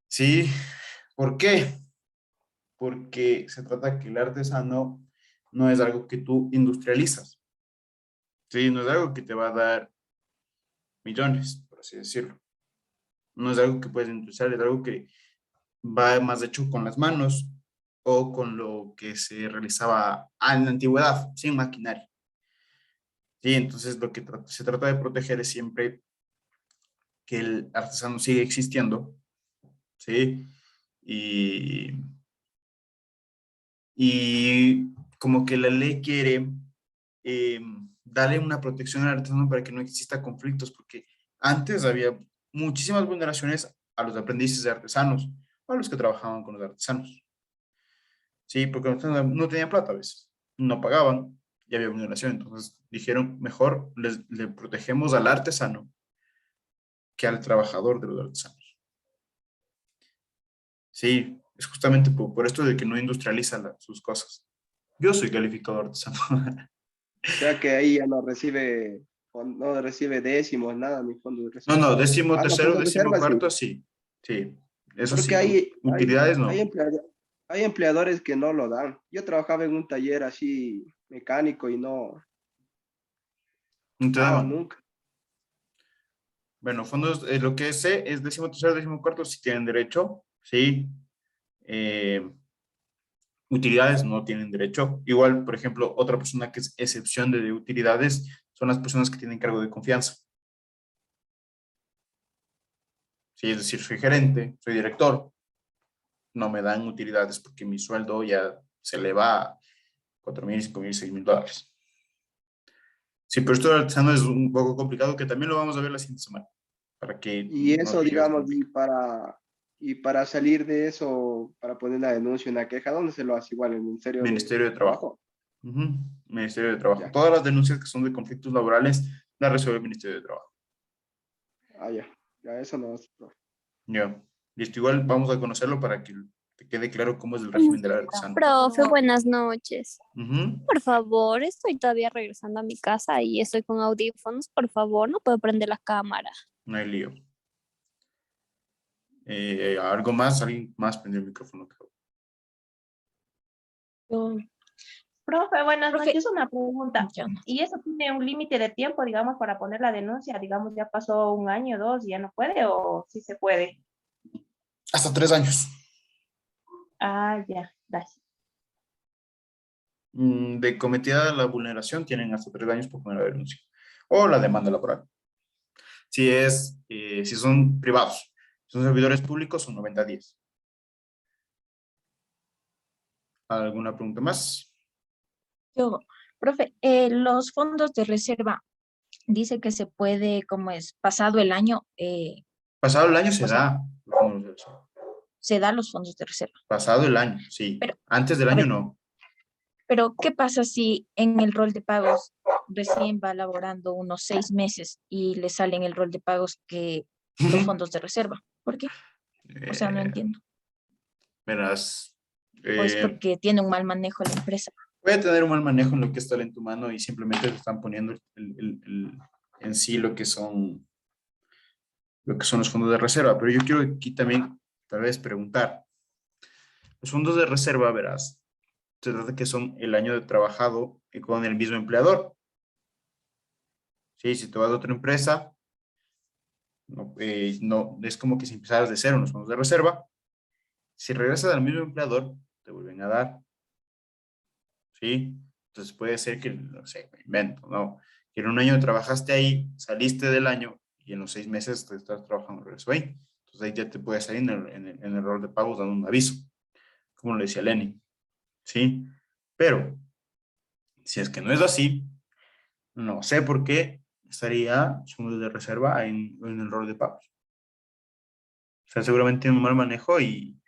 Sí, ¿por qué? Porque se trata que el artesano no es algo que tú industrializas. Sí, no es algo que te va a dar millones, por así decirlo. No es algo que puedes industrializar, es algo que va más hecho con las manos o con lo que se realizaba en la antigüedad, sin maquinaria. Sí, entonces lo que se trata de proteger es siempre que el artesano sigue existiendo, ¿sí? Y como que la ley quiere darle una protección al artesano para que no exista conflictos, porque antes había muchísimas vulneraciones a los aprendices de artesanos o a los que trabajaban con los artesanos. Sí, porque no tenían plata a veces, no pagaban y había vulneración. Entonces dijeron, mejor le protegemos al artesano que al trabajador de los artesanos. Sí, es justamente por esto de que no industrializa sus cosas. Yo soy calificador artesano. O sea que ahí ya no recibe décimos, nada, ni fondos de reserva. No, décimo Ah, no, tercero, fondos de décimo reserva, cuarto, sí. sí. Eso Porque sí, utilidades no. hay empleadores que no lo dan. Yo trabajaba en un taller así mecánico y no No te daba daban. nunca. Bueno, fondos, lo que sé es décimo tercero, décimo cuarto, si tienen derecho, sí. Utilidades no tienen derecho. Igual, por ejemplo, otra persona que es excepción de utilidades son las personas que tienen cargo de confianza. Sí, es decir, soy gerente, soy director, no me dan utilidades porque mi sueldo ya se le va a 4,000, 5,000, 6,000 dólares. Sí, pero esto del artesano es un poco complicado, que también lo vamos a ver la siguiente semana. Para que Y no eso, te lleves digamos, complicado. y para salir de eso, para poner una denuncia, una queja, ¿dónde se lo hace? Igual, en el Ministerio de Trabajo. Trabajo. Ministerio de Trabajo. Ya. Todas las denuncias que son de conflictos laborales las resuelve el Ministerio de Trabajo. Ah, ya. Ya, eso no es. Ya. Listo, igual vamos a conocerlo para que te quede claro cómo es el régimen del artesano. Profe, buenas noches. Ujú. Por favor, estoy todavía regresando a mi casa y estoy con audífonos. Por favor, no puedo prender la cámara. No hay lío. ¿Algo más? ¿Alguien más prendió el micrófono? Profe, buenas Profe, noches. Una pregunta. yo no. ¿Y eso tiene un límite de tiempo, digamos, para poner la denuncia? Digamos, ya pasó un año, dos, y ya no puede, o sí se puede. Hasta 3 años. Ah, ya, gracias. De cometida la vulneración tienen hasta 3 años por poner la denuncia. O la demanda laboral. Si son privados. Si son servidores públicos, son 90 días. ¿Alguna pregunta más? Yo, profe, los fondos de reserva dice que se puede, como es, pasado el año, Pasado el año se o sea, da los fondos de reserva. se dan los fondos de reserva. Pasado el año, sí. Pero, antes del a año ver, no. Pero, ¿qué pasa si en el rol de pagos recién va laborando unos 6 meses y le sale en el rol de pagos que los fondos de reserva? ¿Por qué? O sea, no entiendo. Verás, ¿O es porque tiene un mal manejo la empresa? puede tener un mal manejo en lo que está en tu mano y simplemente te están poniendo en sí lo que son los fondos de reserva. Pero yo quiero aquí también tal vez preguntar. Los fondos de reserva, verás, se trata que son el año de trabajado con el mismo empleador. Sí, si te vas a otra empresa, no, es como que si empezaras de cero en los fondos de reserva. Si regresas al mismo empleador, te vuelven a dar. ¿Sí? Entonces puede ser que, no sé, me invento, ¿no? Que en un año trabajaste ahí, saliste del año y en los 6 meses te estás trabajando regreso ahí. Entonces ahí ya te puedes salir en el rol de pagos dando un aviso, como le decía Lenny. ¿Sí? Pero, si es que no es así, no sé por qué estaría fondos de reserva en el rol de pagos. O sea, seguramente tiene un mal manejo y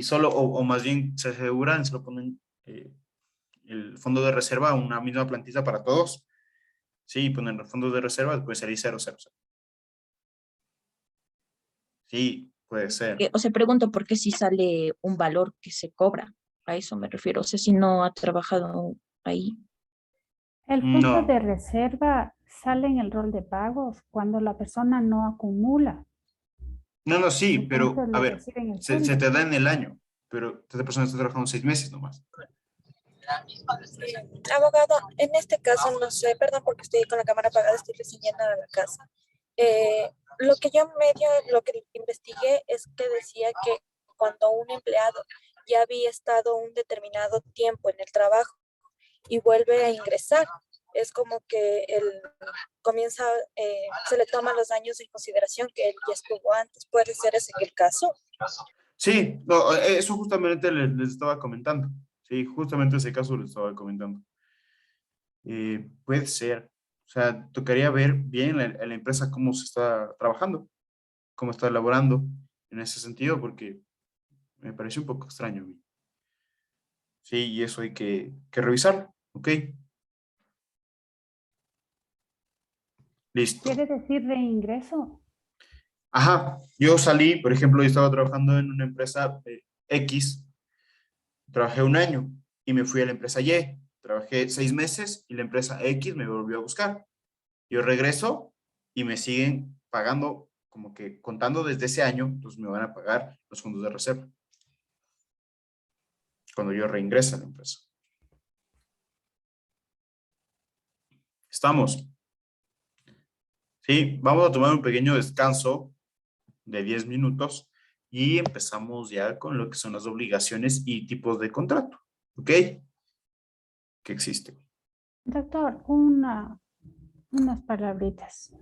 solo, o más bien se aseguran, se lo ponen el fondo de reserva, una misma plantilla para todos. Sí, ponen los fondos de reserva, puede salir 000. Sí, puede ser. O sea, pregunto por qué si sale un valor que se cobra. A eso me refiero. O sea, si no ha trabajado ahí. El fondo No. de reserva sale en el rol de pagos cuando la persona no acumula. No, sí, pero Entonces a le ver, reciben el se fondo. te da en el año, pero esta persona está trabajando 6 meses nomás. Abogado, en este caso no sé, perdón porque estoy con la cámara apagada, estoy recién llegando a la casa. Lo que investigué es que decía que cuando un empleado ya había estado un determinado tiempo en el trabajo y vuelve a ingresar, es como que él comienza, se le toman los años en consideración que él ya estuvo antes. ¿Puede ser ese el caso? Sí, no, eso justamente les estaba comentando. Sí, justamente ese caso les estaba comentando. Puede ser. O sea, tocaría ver bien la empresa cómo se está trabajando, cómo está elaborando en ese sentido, porque me parece un poco extraño a mí. Sí, y eso hay que revisarlo, ¿ok? Listo. ¿Quiere decir reingreso? Ajá, yo salí, por ejemplo, yo estaba trabajando en una empresa X, trabajé un año y me fui a la empresa Y, trabajé 6 meses y la empresa X me volvió a buscar. Yo regreso y me siguen pagando, como que contando desde ese año, entonces me van a pagar los fondos de reserva cuando yo reingreso a la empresa. ¿Estamos? Sí, vamos a tomar un pequeño descanso de 10 minutos y empezamos ya con lo que son las obligaciones y tipos de contrato, ¿ok? Que existen. Doctor, unas palabritas.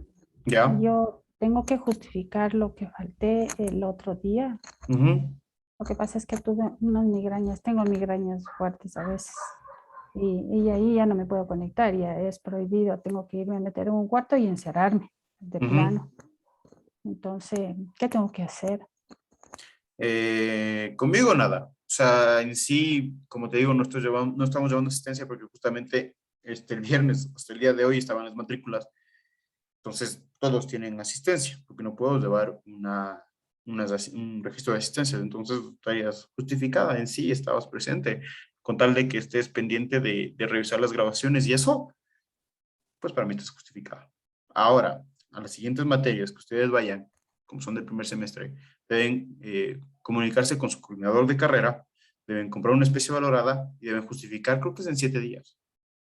¿Ya? Yo tengo que justificar lo que falté el otro día. Ujú. Lo que pasa es que tuve unas migrañas, tengo migrañas fuertes a veces. Y ahí ya no me puedo conectar, ya es prohibido. Tengo que irme a meter en un cuarto y encerrarme de Ujú. plano. Entonces, ¿qué tengo que hacer? Conmigo nada. O sea, en sí, como te digo, no estamos llevando asistencia porque justamente el viernes, hasta el día de hoy, estaban las matrículas. Entonces, todos tienen asistencia, porque no puedo llevar un registro de asistencia. Entonces, estarías justificada en sí, estabas presente, con tal de que estés pendiente de revisar las grabaciones y eso, pues para mí estás justificada. Ahora, a las siguientes materias que ustedes vayan, como son del primer semestre, deben comunicarse con su coordinador de carrera, deben comprar una especie valorada y deben justificar, creo que es en 7 días,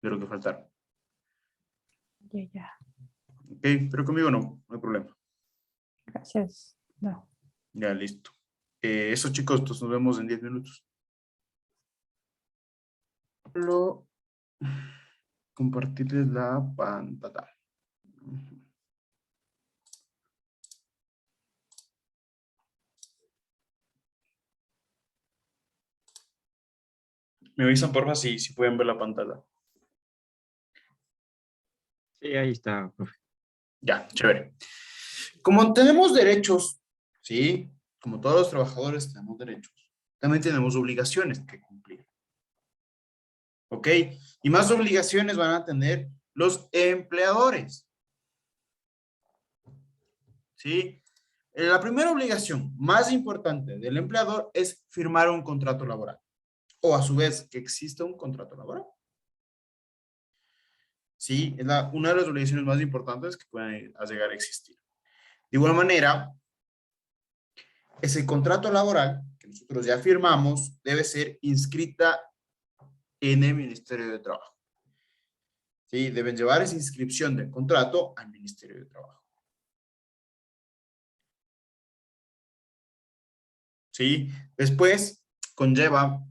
de lo que faltaron. Ya. Ok, pero conmigo no hay problema. Gracias. No. Ya, listo. Eso, chicos, entonces nos vemos en 10 minutos. Solo compartirles la pantalla. Me avisan, porfa, si pueden ver la pantalla. Sí, ahí está, profe. Ya, chévere. Como tenemos derechos, ¿sí? Como todos los trabajadores tenemos derechos, también tenemos obligaciones que cumplir. ¿Ok? Y más obligaciones van a tener los empleadores. ¿Sí? La primera obligación más importante del empleador es firmar un contrato laboral. O a su vez, que exista un contrato laboral. Sí, es una de las obligaciones más importantes que pueden llegar a existir. De igual manera, ese contrato laboral que nosotros ya firmamos debe ser inscrita en el Ministerio de Trabajo. Sí, deben llevar esa inscripción del contrato al Ministerio de Trabajo. Sí, después conlleva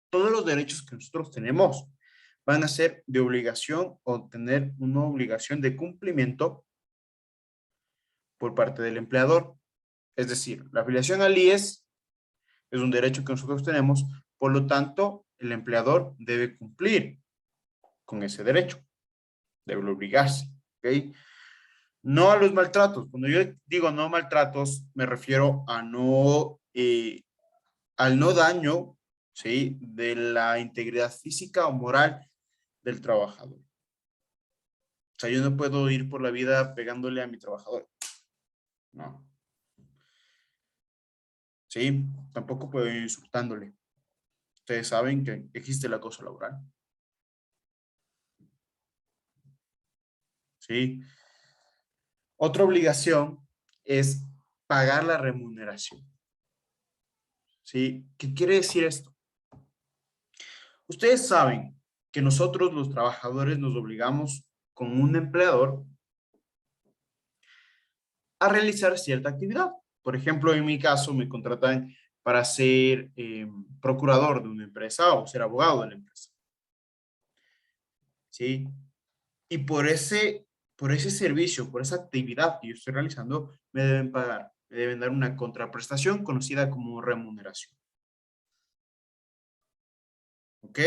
todos los derechos que nosotros tenemos. Van a ser de obligación o tener una obligación de cumplimiento por parte del empleador. Es decir, la afiliación al IES es un derecho que nosotros tenemos, por lo tanto, el empleador debe cumplir con ese derecho, debe obligarse, ¿ok? No a los maltratos. Cuando yo digo no maltratos, me refiero a al no daño, ¿sí? De la integridad física o moral del trabajador. O sea, yo no puedo ir por la vida pegándole a mi trabajador. No. ¿Sí? Tampoco puedo ir insultándole. Ustedes saben que existe el acoso laboral. ¿Sí? Otra obligación es pagar la remuneración. ¿Sí? ¿Qué quiere decir esto? Ustedes saben que nosotros los trabajadores nos obligamos con un empleador a realizar cierta actividad. Por ejemplo, en mi caso me contratan para ser procurador de una empresa o ser abogado de la empresa. ¿Sí? Y por ese servicio, por esa actividad que yo estoy realizando, me deben pagar, me deben dar una contraprestación conocida como remuneración. ¿Ok?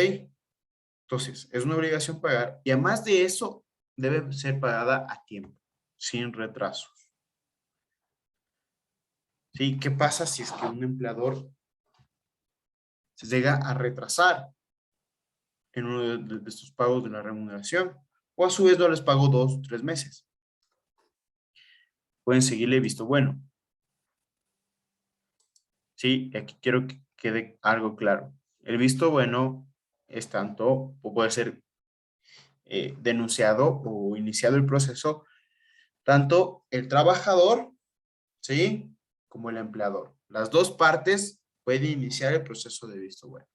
Entonces, es una obligación pagar y además de eso, debe ser pagada a tiempo, sin retrasos. ¿Sí? ¿Qué pasa si es que un empleador se llega a retrasar en uno de estos pagos de la remuneración? O a su vez no les pagó 2 o 3 meses. Pueden seguirle visto bueno. Sí, aquí quiero que quede algo claro. El visto bueno es tanto, o puede ser denunciado o iniciado el proceso, tanto el trabajador, ¿sí? Como el empleador. Las dos partes pueden iniciar el proceso de visto bueno.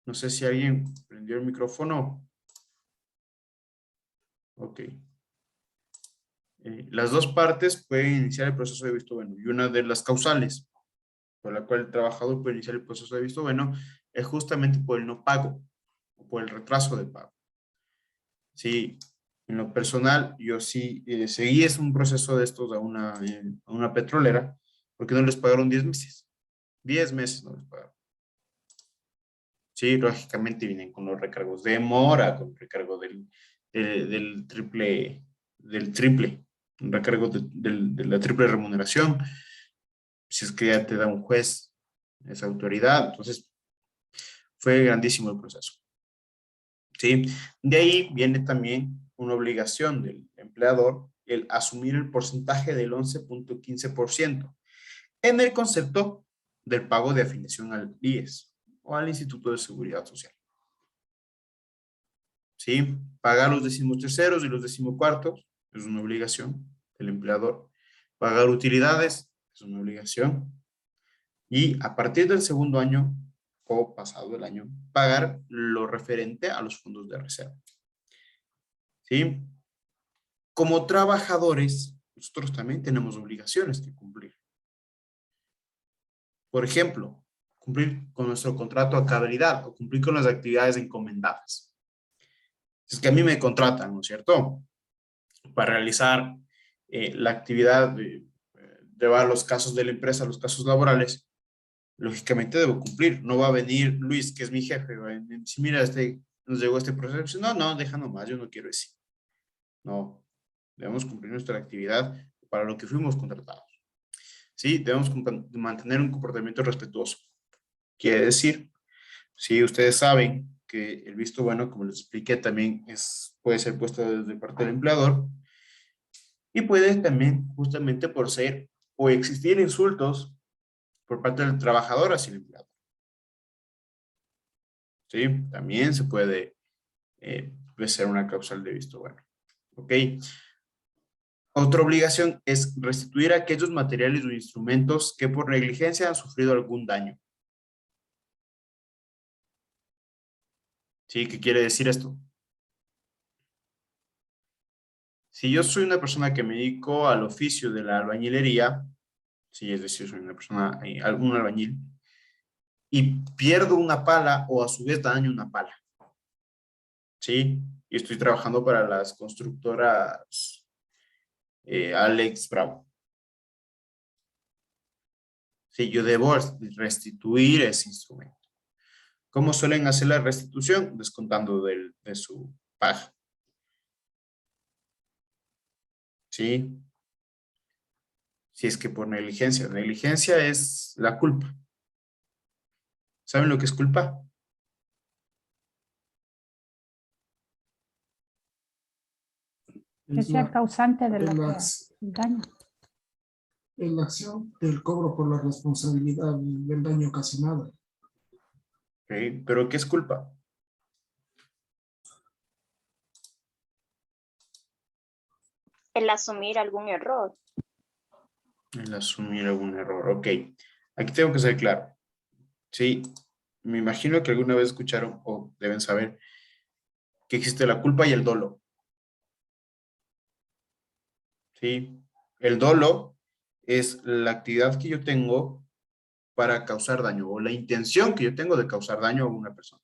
No sé si alguien prendió el micrófono. Ok. Las dos partes pueden iniciar el proceso de visto bueno y una de las causales por la cual el trabajador puede iniciar el proceso de visto bueno es justamente por el no pago o por el retraso de pago. Sí, en lo personal yo sí seguí un proceso de estos a una petrolera porque no les pagaron 10 meses. 10 meses no les pagaron. Sí, lógicamente vienen con los recargos de mora, con el recargo del triple, un recargo de la triple remuneración. Si es que ya te da un juez esa autoridad, entonces fue grandísimo el proceso. ¿Sí? De ahí viene también una obligación del empleador el asumir el porcentaje del 11.15% en el concepto del pago de afiliación al IES o al Instituto de Seguridad Social. ¿Sí? Pagar los 13º y los 14º es una obligación del empleador. Pagar utilidades es una obligación. Y a partir del segundo año o pasado el año, pagar lo referente a los fondos de reserva. ¿Sí? Como trabajadores, nosotros también tenemos obligaciones que cumplir. Por ejemplo, cumplir con nuestro contrato a cabalidad o cumplir con las actividades encomendadas. Es que a mí me contratan, ¿no es cierto? Para realizar la actividad de llevar los casos de la empresa, los casos laborales, lógicamente debo cumplir. No va a venir Luis, que es mi jefe, va a decir, mira, nos llegó este proceso. No, deja nomás, yo no quiero ese. No, debemos cumplir nuestra actividad para lo que fuimos contratados. Sí, debemos mantener un comportamiento respetuoso. Quiere decir, si ustedes saben que el visto bueno, como les expliqué, también puede ser puesto desde parte del empleador y puede también, justamente por ser o existir insultos por parte del trabajador hacia el empleador. ¿Sí? También se puede ser una causal de visto bueno. ¿Ok? Otra obligación es restituir aquellos materiales o instrumentos que por negligencia han sufrido algún daño. ¿Sí? ¿Qué quiere decir esto? Si yo soy una persona que me dedico al oficio de la albañilería, sí, es decir, soy una persona, algún albañil, y pierdo una pala o a su vez daño una pala, ¿sí? Y estoy trabajando para las constructoras Alex Bravo. Sí, yo debo restituir ese instrumento. ¿Cómo suelen hacer la restitución? Descontando de su paga. ¿Sí? Si es que por negligencia. Negligencia es la culpa. ¿Saben lo que es culpa? Que sea causante de el la ex- daño. en la acción del cobro por la responsabilidad del daño ocasionado. Okay. ¿Pero qué es culpa? El asumir algún error. El asumir algún error. Ok. Aquí tengo que ser claro. Sí. Me imagino que alguna vez escucharon o deben saber que existe la culpa y el dolo. ¿Sí? El dolo es la actividad que yo tengo para causar daño, o la intención que yo tengo de causar daño a una persona,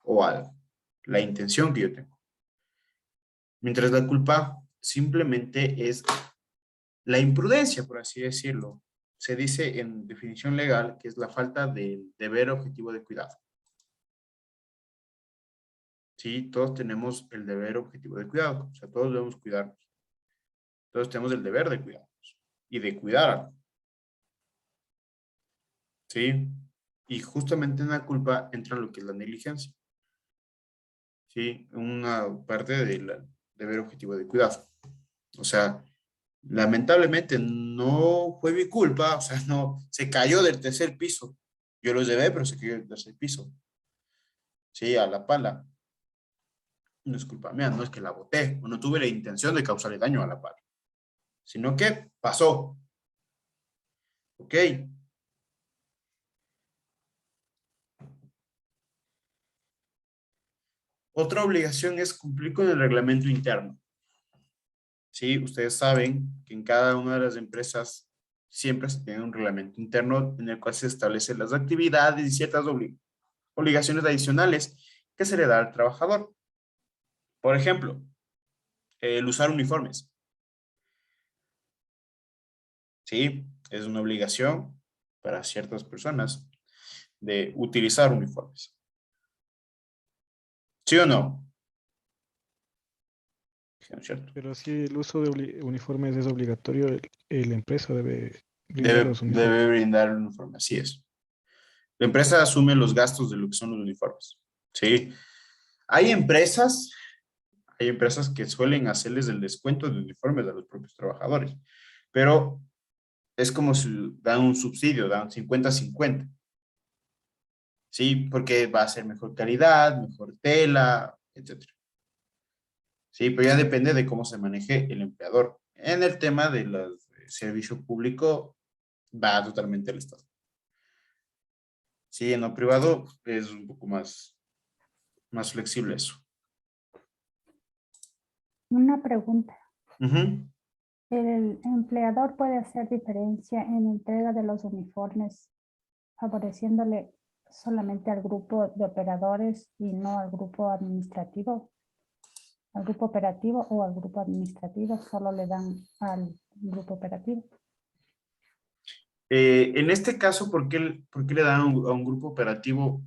o algo. La intención que yo tengo. Mientras la culpa simplemente es la imprudencia, por así decirlo. Se dice en definición legal que es la falta del deber objetivo de cuidado. Sí, todos tenemos el deber objetivo de cuidado. O sea, todos debemos cuidarnos. Todos tenemos el deber de cuidarnos y de cuidar algo. ¿Sí? Y justamente en la culpa entra lo que es la negligencia. ¿Sí? Una parte del deber objetivo de cuidado. O sea, lamentablemente no fue mi culpa, o sea, no, se cayó del tercer piso. Yo los llevé, pero se cayó del tercer piso. Sí, a la pala. No es culpa mía, no es que la boté, o no tuve la intención de causarle daño a la pala, sino que pasó. ¿Ok? Otra obligación es cumplir con el reglamento interno. Sí, ustedes saben que en cada una de las empresas siempre se tiene un reglamento interno en el cual se establecen las actividades y ciertas obligaciones adicionales que se le da al trabajador. Por ejemplo, el usar uniformes. Sí, es una obligación para ciertas personas de utilizar uniformes. ¿Sí o no? Sí, ¿no es cierto? Pero si el uso de uniformes es obligatorio, la empresa debe brindar los uniformes. Debe brindar el uniforme, así es. La empresa asume los gastos de lo que son los uniformes. ¿Sí? Hay empresas que suelen hacerles el descuento de uniformes a los propios trabajadores, pero es como si dan un subsidio, dan 50-50. ¿Sí? Porque va a ser mejor calidad, mejor tela, etc. Sí, pero ya depende de cómo se maneje el empleador. En el tema del servicio público, va totalmente al Estado. Sí, en lo privado es un poco más flexible eso. Una pregunta. Ujú. ¿El empleador puede hacer diferencia en la entrega de los uniformes, favoreciéndole solamente al grupo de operadores y no al grupo administrativo? ¿Al grupo operativo o al grupo administrativo? Solo le dan al grupo operativo. En este caso, ¿por qué le dan a un grupo operativo,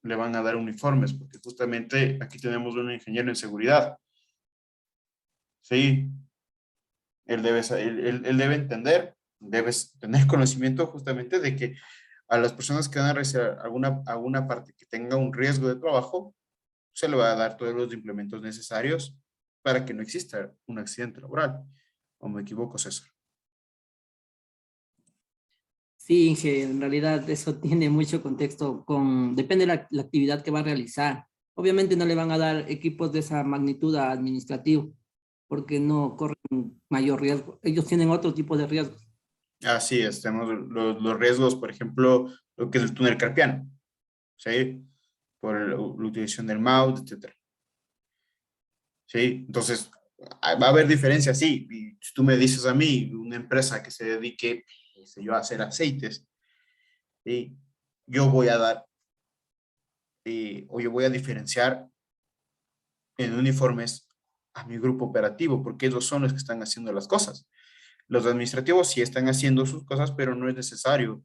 le van a dar uniformes? Porque justamente aquí tenemos un ingeniero en seguridad. Sí. Él debe entender, debes tener conocimiento justamente de que a las personas que van a realizar alguna parte que tenga un riesgo de trabajo, se le va a dar todos los implementos necesarios para que no exista un accidente laboral. ¿O me equivoco, César? Sí, Inge, en realidad eso tiene mucho contexto depende de la actividad que va a realizar. Obviamente no le van a dar equipos de esa magnitud a administrativo, porque no corren mayor riesgo. Ellos tienen otro tipo de riesgos. Así es, tenemos los riesgos, por ejemplo, lo que es el túnel carpiano, ¿sí? Por la utilización del mouse, etc. ¿Sí? Entonces, va a haber diferencias, sí. Y si tú me dices a mí, una empresa que se dedique, qué sé yo, a hacer aceites, ¿sí? Yo voy a dar, o yo voy a diferenciar en uniformes a mi grupo operativo, porque ellos son los que están haciendo las cosas. Los administrativos sí están haciendo sus cosas, pero no es necesario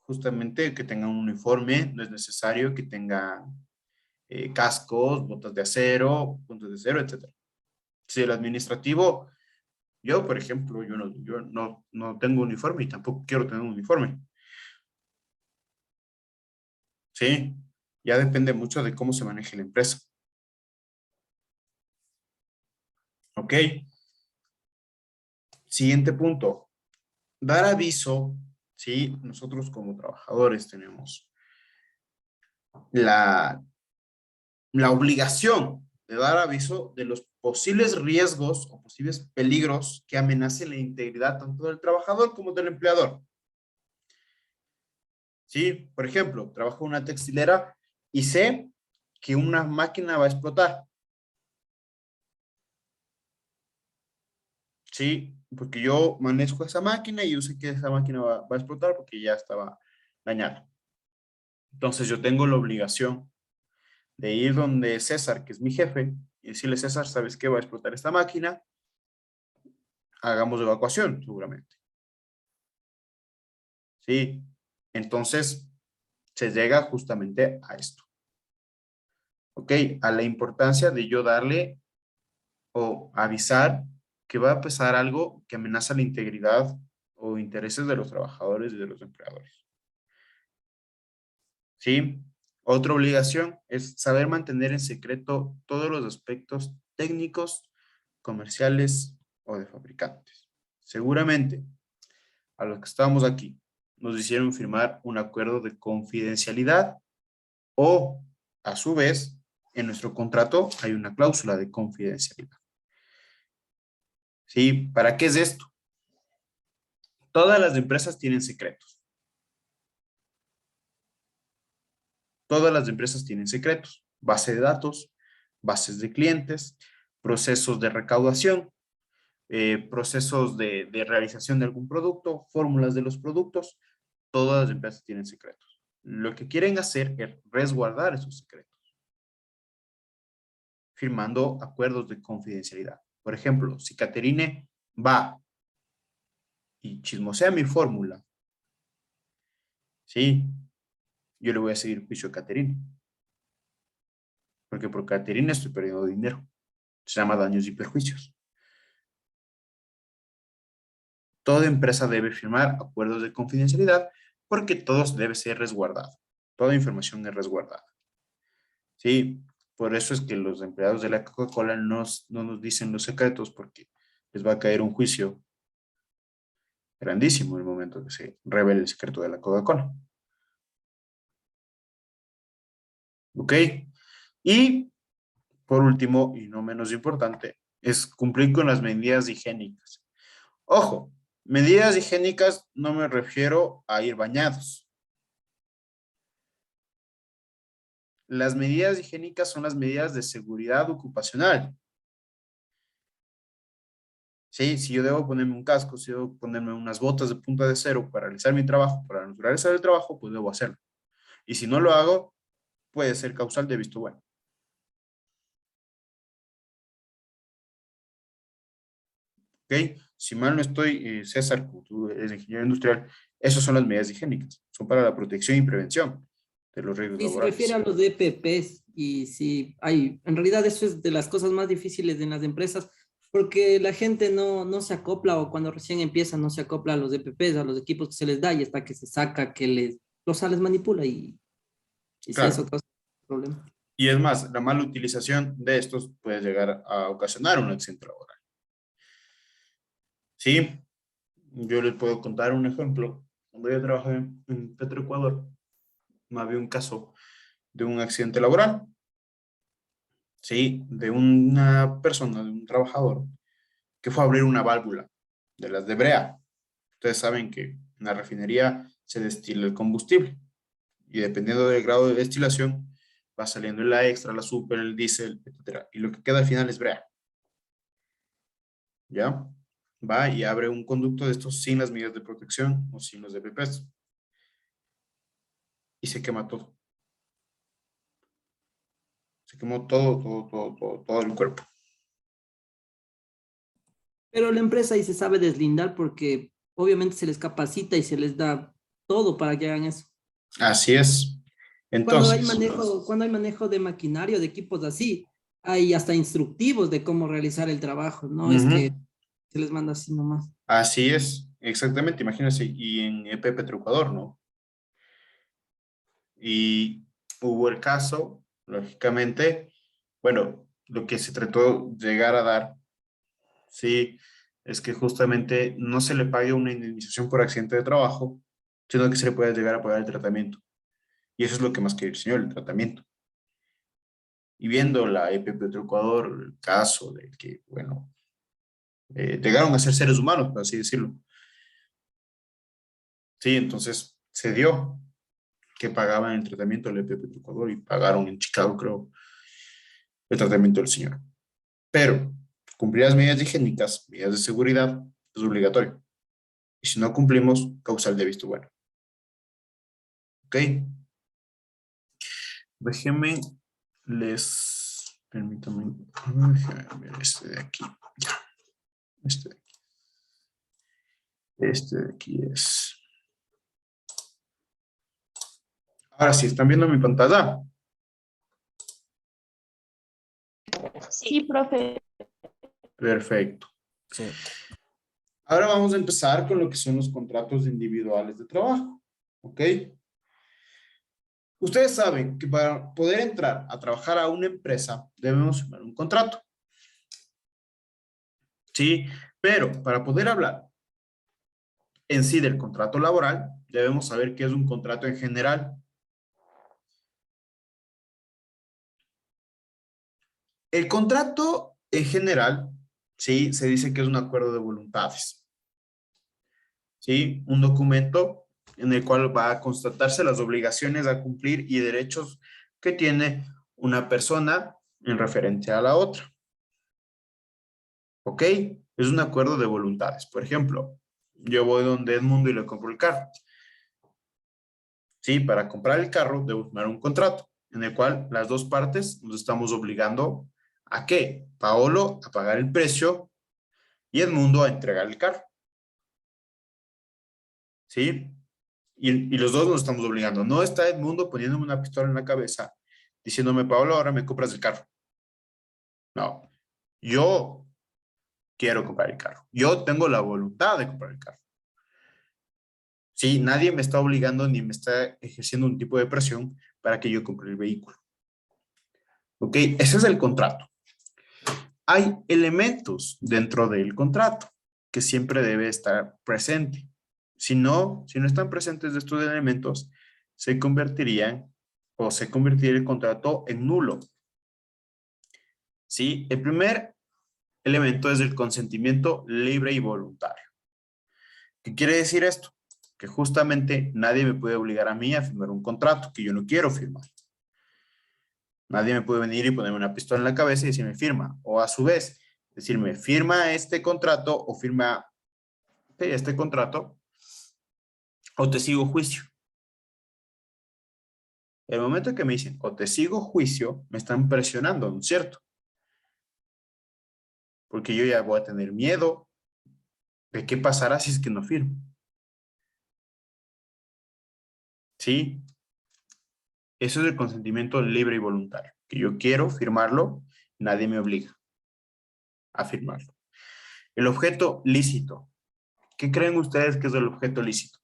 justamente que tengan un uniforme, no es necesario que tengan cascos, botas de acero, puntos de acero, etc. Si el administrativo, yo, por ejemplo, yo no tengo uniforme y tampoco quiero tener un uniforme. Sí, ya depende mucho de cómo se maneje la empresa. Ok. Siguiente punto. Dar aviso, ¿sí? Nosotros como trabajadores tenemos la obligación de dar aviso de los posibles riesgos o posibles peligros que amenacen la integridad tanto del trabajador como del empleador. ¿Sí? Por ejemplo, trabajo en una textilera y sé que una máquina va a explotar. Sí, porque yo manejo esa máquina y yo sé que esa máquina va a explotar porque ya estaba dañada. Entonces yo tengo la obligación de ir donde César, que es mi jefe, y decirle, César, ¿sabes qué? Va a explotar esta máquina. Hagamos evacuación, seguramente. Sí. Entonces, se llega justamente a esto. ¿Ok? A la importancia de yo darle o avisar que va a pasar algo que amenaza la integridad o intereses de los trabajadores y de los empleadores. ¿Sí? Otra obligación es saber mantener en secreto todos los aspectos técnicos, comerciales o de fabricantes. Seguramente, a los que estamos aquí, nos hicieron firmar un acuerdo de confidencialidad o, a su vez, en nuestro contrato hay una cláusula de confidencialidad. ¿Sí? ¿Para qué es esto? Todas las empresas tienen secretos. Todas las empresas tienen secretos. Base de datos, bases de clientes, procesos de recaudación, procesos de realización de algún producto, fórmulas de los productos. Todas las empresas tienen secretos. Lo que quieren hacer es resguardar esos secretos, firmando acuerdos de confidencialidad. Por ejemplo, si Caterine va y chismosea mi fórmula, ¿sí? Yo le voy a seguir juicio a Caterine. Porque por Caterine estoy perdiendo dinero. Se llama daños y perjuicios. Toda empresa debe firmar acuerdos de confidencialidad porque todo debe ser resguardado. Toda información es resguardada. ¿Sí? Por eso es que los empleados de la Coca-Cola no nos dicen los secretos porque les va a caer un juicio grandísimo en el momento que se revele el secreto de la Coca-Cola. ¿Ok? Y por último, y no menos importante, es cumplir con las medidas higiénicas. Ojo, medidas higiénicas no me refiero a ir bañados. Las medidas higiénicas son las medidas de seguridad ocupacional. Sí, si yo debo ponerme un casco, si debo ponerme unas botas de punta de cero para realizar mi trabajo, para realizar el trabajo, pues debo hacerlo. Y si no lo hago, puede ser causal de visto bueno. ¿Ok? Si mal no estoy, César, como tú eres ingeniero industrial, esas son las medidas higiénicas. Son para la protección y prevención de los riesgos Y se laborales. refiere a los EPPs y sí, en realidad eso es de las cosas más difíciles en las empresas porque la gente no se acopla o cuando recién empieza no se acopla a los EPPs, a los equipos que se les da y hasta que se saca que les manipula y si eso causa problema. Y es más, la mala utilización de estos puede llegar a ocasionar un accidente laboral. Sí, yo les puedo contar un ejemplo. Cuando yo trabajé en Petroecuador, me había un caso de un accidente laboral. Sí, de una persona, de un trabajador, que fue a abrir una válvula de las de brea. Ustedes saben que en la refinería se destila el combustible y dependiendo del grado de destilación va saliendo la extra, la super, el diésel, etc. Y lo que queda al final es brea. ¿Ya? Va y abre un conducto de estos sin las medidas de protección o sin los EPPs. Y se quema todo. Se quemó todo el cuerpo. Pero la empresa ahí se sabe deslindar porque obviamente se les capacita y se les da todo para que hagan eso. Así es. Entonces, cuando hay manejo de maquinario, de equipos así, hay hasta instructivos de cómo realizar el trabajo, no es que se les manda así nomás. Así es, exactamente, imagínense, y en EP Petroecuador, ¿no? Y hubo el caso, lógicamente, bueno, lo que se trató de llegar a dar, sí, es que justamente no se le pague una indemnización por accidente de trabajo, sino que se le pueda llegar a pagar el tratamiento. Y eso es lo que más quiere el señor, el tratamiento. Y viendo la EP Petroecuador, el caso de que, bueno, llegaron a ser seres humanos, por así decirlo. Sí, entonces se dio que pagaban el tratamiento del EP Petroecuador y pagaron en Chicago, creo, el tratamiento del señor. Pero cumplir las medidas higiénicas, medidas de seguridad, es obligatorio. Y si no cumplimos, causal de visto bueno. ¿Ok? Déjenme, permítanme, déjenme ver este de aquí. Ya. Este de aquí es. Ahora sí, ¿están viendo mi pantalla? Sí, profe. Perfecto. Sí. Ahora vamos a empezar con lo que son los contratos individuales de trabajo. ¿Ok? Ustedes saben que para poder entrar a trabajar a una empresa debemos firmar un contrato. ¿Sí? Pero para poder hablar en sí del contrato laboral, debemos saber qué es un contrato en general. El contrato en general, sí, se dice que es un acuerdo de voluntades. ¿Sí? Un documento en el cual va a constatarse las obligaciones a cumplir y derechos que tiene una persona en referencia a la otra. ¿Ok? Es un acuerdo de voluntades. Por ejemplo, yo voy donde Edmundo y le compro el carro. Sí, para comprar el carro debo firmar un contrato en el cual las dos partes nos estamos obligando ¿a qué? Paolo a pagar el precio y Edmundo a entregar el carro. ¿Sí? Y los dos nos estamos obligando. No está Edmundo poniéndome una pistola en la cabeza diciéndome, Paolo, ahora me compras el carro. No. Yo quiero comprar el carro. Yo tengo la voluntad de comprar el carro. Sí, nadie me está obligando ni me está ejerciendo un tipo de presión para que yo compre el vehículo. ¿Ok? Ese es el contrato. Hay elementos dentro del contrato que siempre debe estar presente. Si no están presentes estos elementos, se convertiría el contrato en nulo. ¿Sí? El primer elemento es el consentimiento libre y voluntario. ¿Qué quiere decir esto? Que justamente nadie me puede obligar a mí a firmar un contrato que yo no quiero firmar. Nadie me puede venir y ponerme una pistola en la cabeza y decirme firma. O a su vez, decirme firma este contrato o firma este contrato o te sigo juicio. El momento que me dicen o te sigo juicio, me están presionando, ¿no es cierto? Porque yo ya voy a tener miedo de qué pasará si es que no firmo. ¿Sí? Eso es el consentimiento libre y voluntario. Que yo quiero firmarlo, nadie me obliga a firmarlo. El objeto lícito. ¿Qué creen ustedes que es el objeto lícito?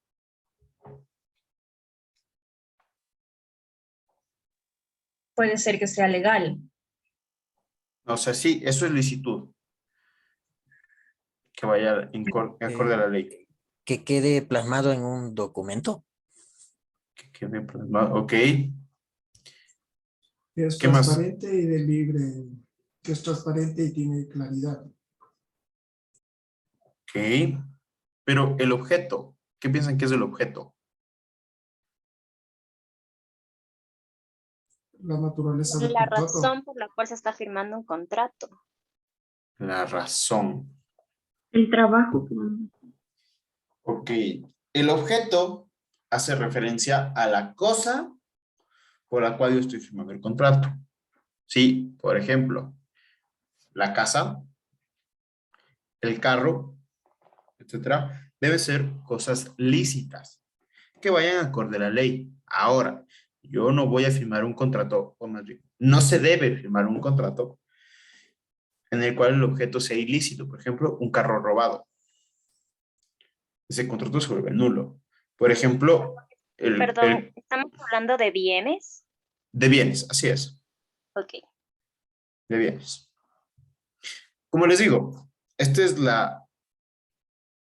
Puede ser que sea legal. O sea, sí, eso es licitud. Que vaya acorde a la ley. Que quede plasmado en un documento. Que quede plasmado, ok. Que es ¿Qué más? transparente y de libre, que es transparente y tiene claridad. Ok. Pero el objeto, ¿qué piensan que es el objeto? La naturaleza del La contrato. razón por la cual se está firmando un contrato. La razón. El trabajo. Ok. El objeto hace referencia a la cosa por la cual yo estoy firmando el contrato. Sí, por ejemplo, la casa, el carro, etcétera, deben ser cosas lícitas que vayan acorde a la ley. Ahora, yo no voy a firmar un contrato, o más bien, no se debe firmar un contrato en el cual el objeto sea ilícito. Por ejemplo, un carro robado. Ese contrato se vuelve nulo. Por ejemplo, Perdón, ¿estamos hablando de bienes? de bienes, así es, Ok. de bienes. Como les digo, esta es la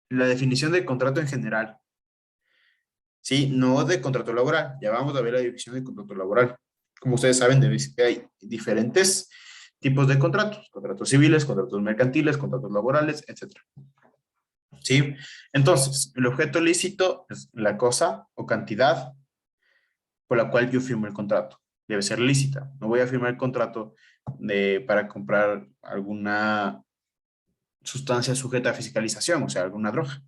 definición de contrato en general. Sí, no de contrato laboral. Ya vamos a ver la definición de contrato laboral. Como ustedes saben, hay diferentes tipos de contratos. Contratos civiles, contratos mercantiles, contratos laborales, etc. ¿Sí? Entonces, el objeto lícito es la cosa o cantidad por la cual yo firmo el contrato. Debe ser lícita. No voy a firmar el contrato para comprar alguna sustancia sujeta a fiscalización, o sea, alguna droga.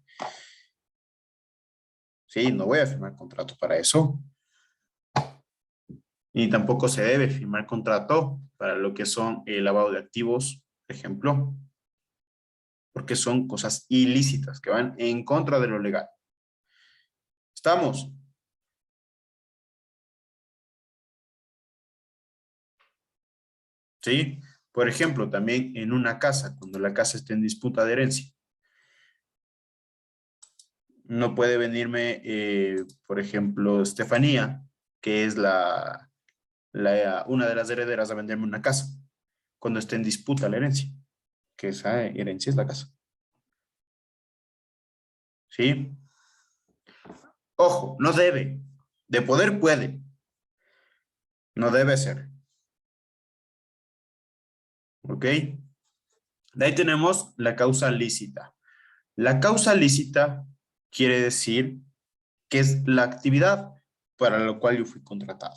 Sí, no voy a firmar contrato para eso. Y tampoco se debe firmar contrato para lo que son el lavado de activos, por ejemplo, porque son cosas ilícitas que van en contra de lo legal. ¿Estamos? ¿Sí? Por ejemplo, también en una casa, cuando la casa esté en disputa de herencia, no puede venirme, por ejemplo, Estefanía, que es una de las herederas, a venderme una casa, cuando esté en disputa la herencia, que esa herencia es la casa. ¿Sí? Ojo, no debe. De poder puede. No debe ser. ¿Ok? De ahí tenemos la causa lícita. La causa lícita quiere decir que es la actividad para la cual yo fui contratado.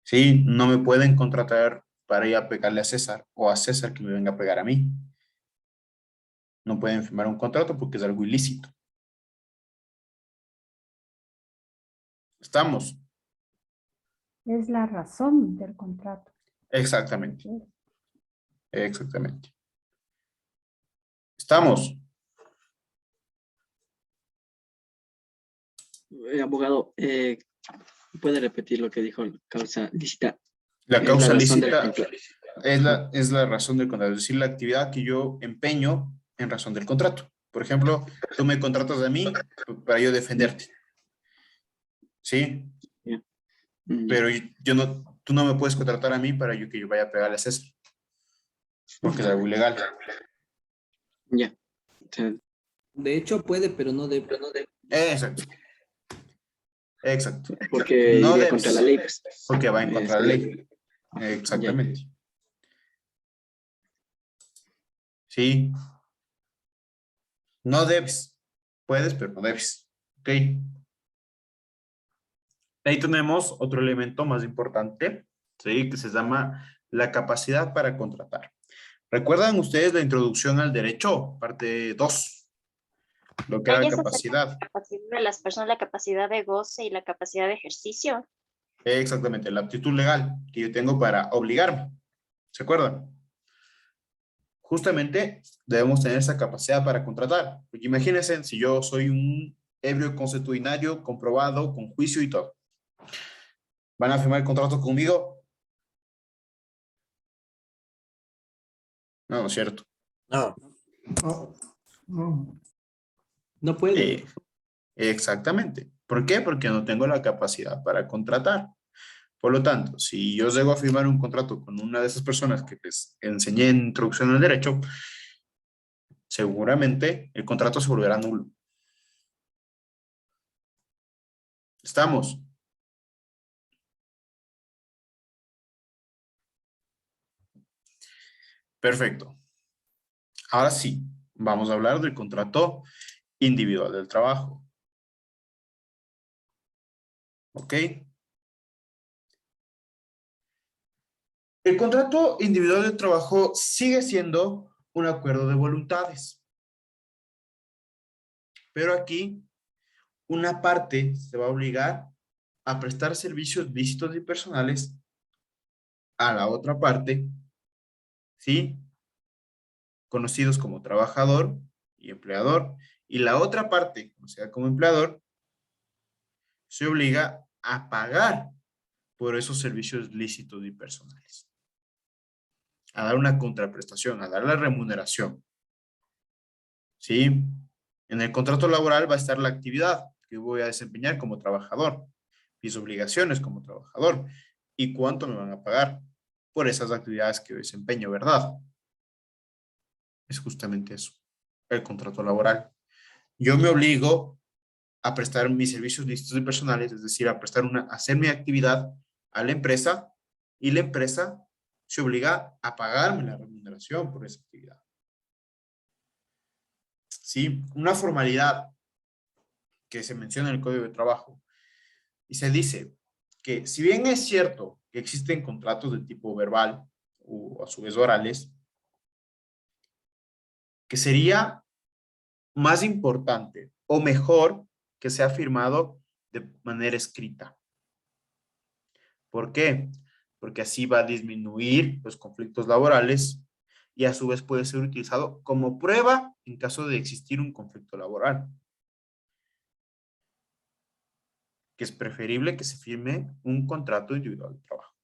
¿Sí? No me pueden contratar para ir a pegarle a César o a César que me venga a pegar a mí. No pueden firmar un contrato porque es algo ilícito. ¿Estamos? Es la razón del contrato. Exactamente. Exactamente. ¿Estamos? Abogado, ¿puede repetir lo que dijo causa lícita? La causa lícita contrato. es la razón del contrato, es decir, la actividad que yo empeño en razón del contrato. Por ejemplo, tú me contratas a mí para yo defenderte. ¿Sí? Pero tú no me puedes contratar a mí para que yo vaya a pegarle a César. Porque es algo ilegal. Ya. De hecho puede, pero no debe. Exacto. Exacto. Porque no iría debes, contra la ley. porque va en contra de la ley. Exactamente. Sí. No debes. Puedes, pero no debes. Ok. Ahí tenemos otro elemento más importante, ¿sí? Que se llama la capacidad para contratar. ¿Recuerdan ustedes la introducción al derecho? Parte 2. Lo que era Ahí la es acerca capacidad. de la capacidad de las personas, la capacidad de goce y la capacidad de ejercicio. Exactamente, la aptitud legal que yo tengo para obligarme. ¿Se acuerdan? Justamente debemos tener esa capacidad para contratar. Porque imagínense si yo soy un ebrio consuetudinario comprobado con juicio y todo. ¿Van a firmar el contrato conmigo? No, no es cierto. No. No puede. Exactamente. ¿Por qué? Porque no tengo la capacidad para contratar. Por lo tanto, si yo llego a firmar un contrato con una de esas personas que les enseñé en introducción al derecho, seguramente el contrato se volverá nulo. ¿Estamos? Perfecto. Ahora sí, vamos a hablar del contrato individual del trabajo. ¿Ok? El contrato individual del trabajo sigue siendo un acuerdo de voluntades. Pero aquí, una parte se va a obligar a prestar servicios lícitos y personales a la otra parte, ¿sí? Conocidos como trabajador y empleador. Y la otra parte, conocida como empleador, se obliga a pagar por esos servicios lícitos y personales. A dar una contraprestación, a dar la remuneración. ¿Sí? En el contrato laboral va a estar la actividad que voy a desempeñar como trabajador, mis obligaciones como trabajador y cuánto me van a pagar por esas actividades que desempeño, ¿verdad? Es justamente eso, el contrato laboral. Yo me obligo a prestar mis servicios lícitos y personales, es decir, a hacer mi actividad a la empresa y la empresa se obliga a pagarme la remuneración por esa actividad. ¿Sí? Una formalidad que se menciona en el Código de Trabajo y se dice que si bien es cierto que existen contratos de tipo verbal o a su vez orales, que sería más importante o mejor que sea firmado de manera escrita. ¿Por qué? Porque así va a disminuir los conflictos laborales y a su vez puede ser utilizado como prueba en caso de existir un conflicto laboral. Que es preferible que se firme un contrato individual de trabajo.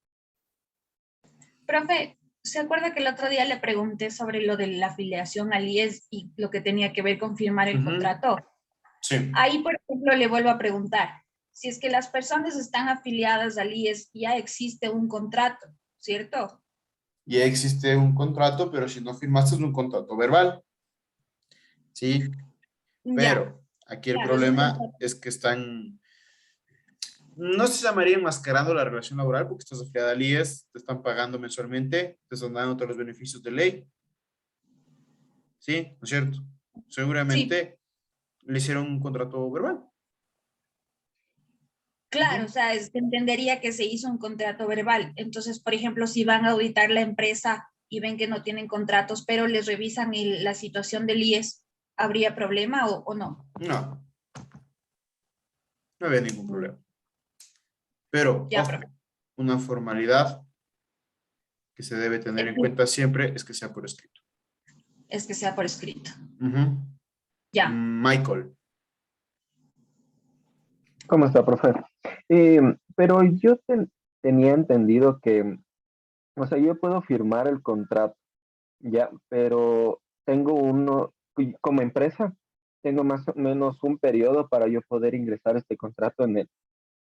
Profe, ¿se acuerda que el otro día le pregunté sobre lo de la afiliación al IES y lo que tenía que ver con firmar el contrato? Sí. Ahí, por ejemplo, le vuelvo a preguntar, si es que las personas están afiliadas al IES, ya existe un contrato, ¿cierto? Ya existe un contrato, pero si no firmaste es un contrato verbal. ¿Sí? Pero aquí el Claro, es un problema contrato. es que están, no se llamaría enmascarando la relación laboral porque estás afiliada al IES, te están pagando mensualmente, te están dando todos los beneficios de ley. ¿Sí? ¿No es cierto? Seguramente le hicieron un contrato verbal. Claro, o sea, entendería que se hizo un contrato verbal. Entonces, por ejemplo, si van a auditar la empresa y ven que no tienen contratos, pero les revisan la situación del IES, ¿habría problema o no? No. No había ningún problema. Pero, Ya, ojo, una formalidad que se debe tener en cuenta siempre es que sea por escrito. Es que sea por escrito. Ujú. Ya. Michael. ¿Cómo está, profe? Pero yo tenía entendido que, o sea, yo puedo firmar el contrato, ya, pero tengo uno, como empresa, tengo más o menos un periodo para yo poder ingresar este contrato en el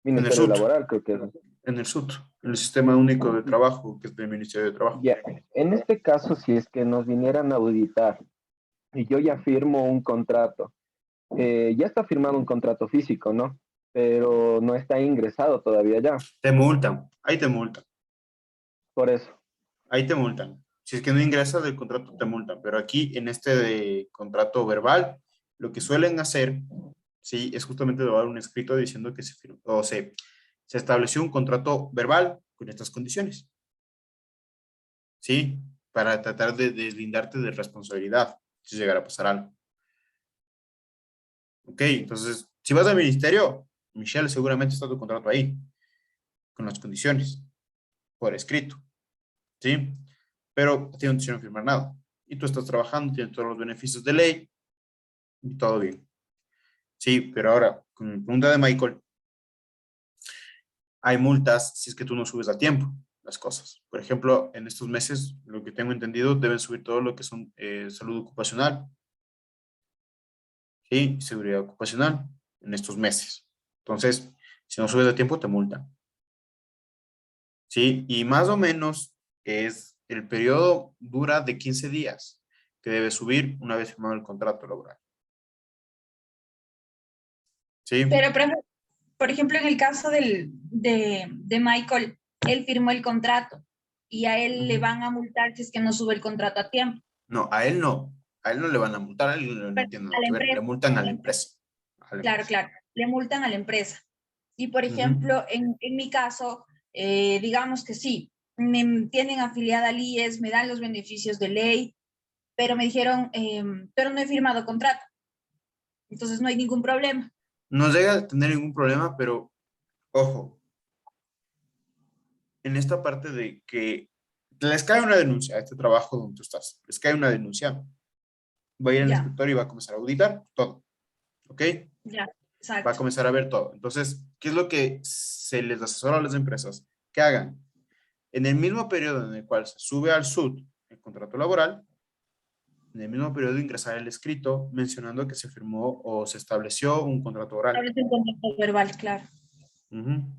En el Ministerio SUT. Laboral, creo que es. En el SUT, en el Sistema Único de Trabajo, que es del Ministerio de Trabajo. Ya, en este caso, si es que nos vinieran a auditar y yo ya firmo un contrato, ya está firmado un contrato físico, ¿no? Pero no está ingresado todavía ya. Te multan, ahí te multan. Por eso. Ahí te multan. Si es que no ingresas del contrato, te multan. Pero aquí, en este de contrato verbal, lo que suelen hacer, sí, es justamente dar un escrito diciendo que se firmó, o se estableció un contrato verbal con estas condiciones. ¿Sí? Para tratar de deslindarte de responsabilidad, si llegara a pasar algo. Ok, entonces, si vas al ministerio, Michelle, seguramente está tu contrato ahí, con las condiciones, por escrito. ¿Sí? Pero a ti no te hicieron firmar nada. Y tú estás trabajando, tienes todos los beneficios de ley y todo bien. Sí, pero ahora, con la pregunta de Michael, hay multas si es que tú no subes a tiempo las cosas. Por ejemplo, en estos meses, lo que tengo entendido, deben subir todo lo que son salud ocupacional, ¿sí? Seguridad ocupacional en estos meses. Entonces, si no subes a tiempo, te multan. ¿Sí? Y más o menos el periodo dura de 15 días que debe subir una vez firmado el contrato laboral. ¿Sí? Pero, por ejemplo, en el caso de Michael, él firmó el contrato y a él le van a multar si es que no sube el contrato a tiempo. No, a él no. A él no le van a multar, a él no tiene nada que ver. Le multan a la empresa. Claro, claro. Le multan a la empresa. Y, por ejemplo, en mi caso, digamos que sí, me tienen afiliada al IES, me dan los beneficios de ley, pero me dijeron, pero no he firmado contrato. Entonces no hay ningún problema. No llega a tener ningún problema, pero ojo, en esta parte de que les cae una denuncia a este trabajo donde tú estás, les cae una denuncia, va a ir el inspector y va a comenzar a auditar todo, ¿ok? Ya, exacto. Va a comenzar a ver todo. Entonces, ¿qué es lo que se les asesora a las empresas? Que hagan en el mismo periodo en el cual se sube al SUT el contrato laboral, en el mismo periodo ingresar el escrito mencionando que se firmó o se estableció un contrato oral. Un contrato verbal, claro.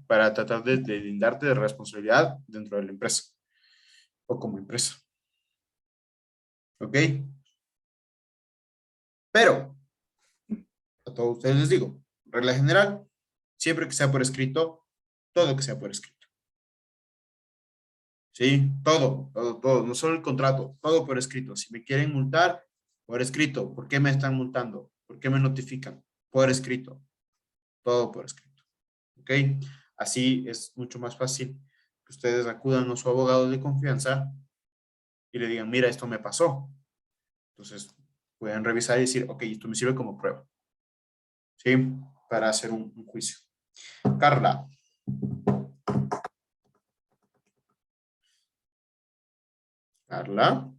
Para tratar de lindarte de responsabilidad dentro de la empresa o como empresa. ¿Ok? Pero, a todos ustedes les digo, regla general, siempre que sea por escrito, todo que sea por escrito. ¿Sí? Todo, no solo el contrato, todo por escrito. Si me quieren multar, por escrito. ¿Por qué me están multando? ¿Por qué me notifican? Por escrito. Todo por escrito. ¿Ok? Así es mucho más fácil que ustedes acudan a su abogado de confianza y le digan, mira, esto me pasó. Entonces, pueden revisar y decir, ok, esto me sirve como prueba. ¿Sí? Para hacer un juicio. Carla. Carla.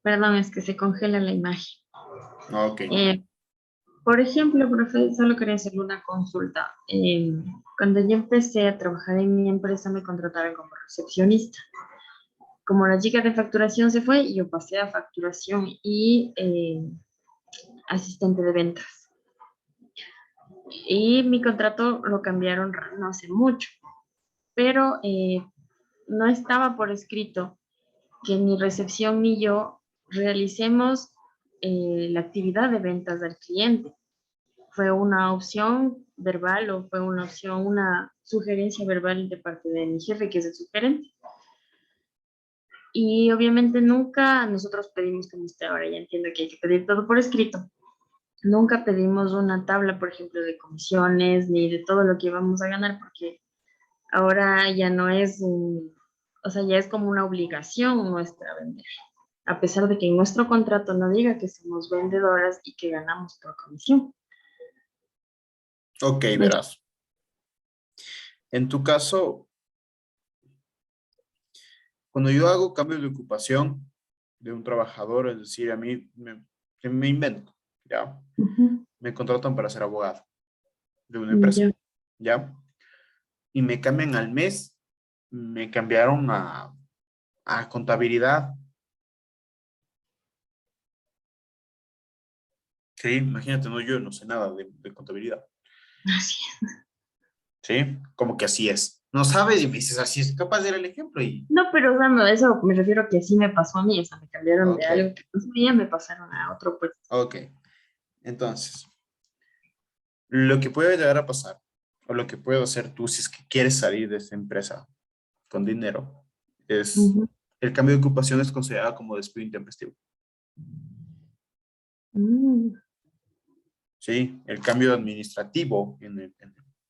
Perdón, es que se congela la imagen. Ok. Por ejemplo, profe, solo quería hacerle una consulta. Cuando yo empecé a trabajar en mi empresa, me contrataron como recepcionista. Como la chica de facturación se fue, yo pasé a facturación y asistente de ventas. Y mi contrato lo cambiaron no hace mucho, pero no estaba por escrito que ni recepción ni yo realicemos la actividad de ventas al cliente. Fue una opción verbal o fue una opción, una sugerencia verbal de parte de mi jefe, que es el subgerente. Y obviamente nunca nosotros pedimos, como usted ahora ya entiendo que hay que pedir todo por escrito. Nunca pedimos una tabla, por ejemplo, de comisiones ni de todo lo que vamos a ganar, porque ahora ya no es o sea, ya es como una obligación nuestra vender. A pesar de que en nuestro contrato no diga que somos vendedoras y que ganamos por comisión. Ok, verás. En tu caso, cuando yo hago cambios de ocupación de un trabajador, es decir, a mí me invento, ¿ya? Me contratan para ser abogado de una empresa, ¿ya? Y me cambian al mes, me cambiaron a contabilidad. Sí, imagínate, no, yo no sé nada de contabilidad. Así es. Sí, como que así es. No sabes y me dices, así es, capaz de dar el ejemplo y... No, pero o sea, no, eso me refiero a que sí me pasó a mí, o sea, me cambiaron de algo que no sabía, me pasaron a otro puesto. Ok, entonces, lo que puede llegar a pasar, o lo que puedo hacer tú si es que quieres salir de esta empresa con dinero, es el cambio de ocupación es considerado como despido intempestivo. Sí, el cambio administrativo en el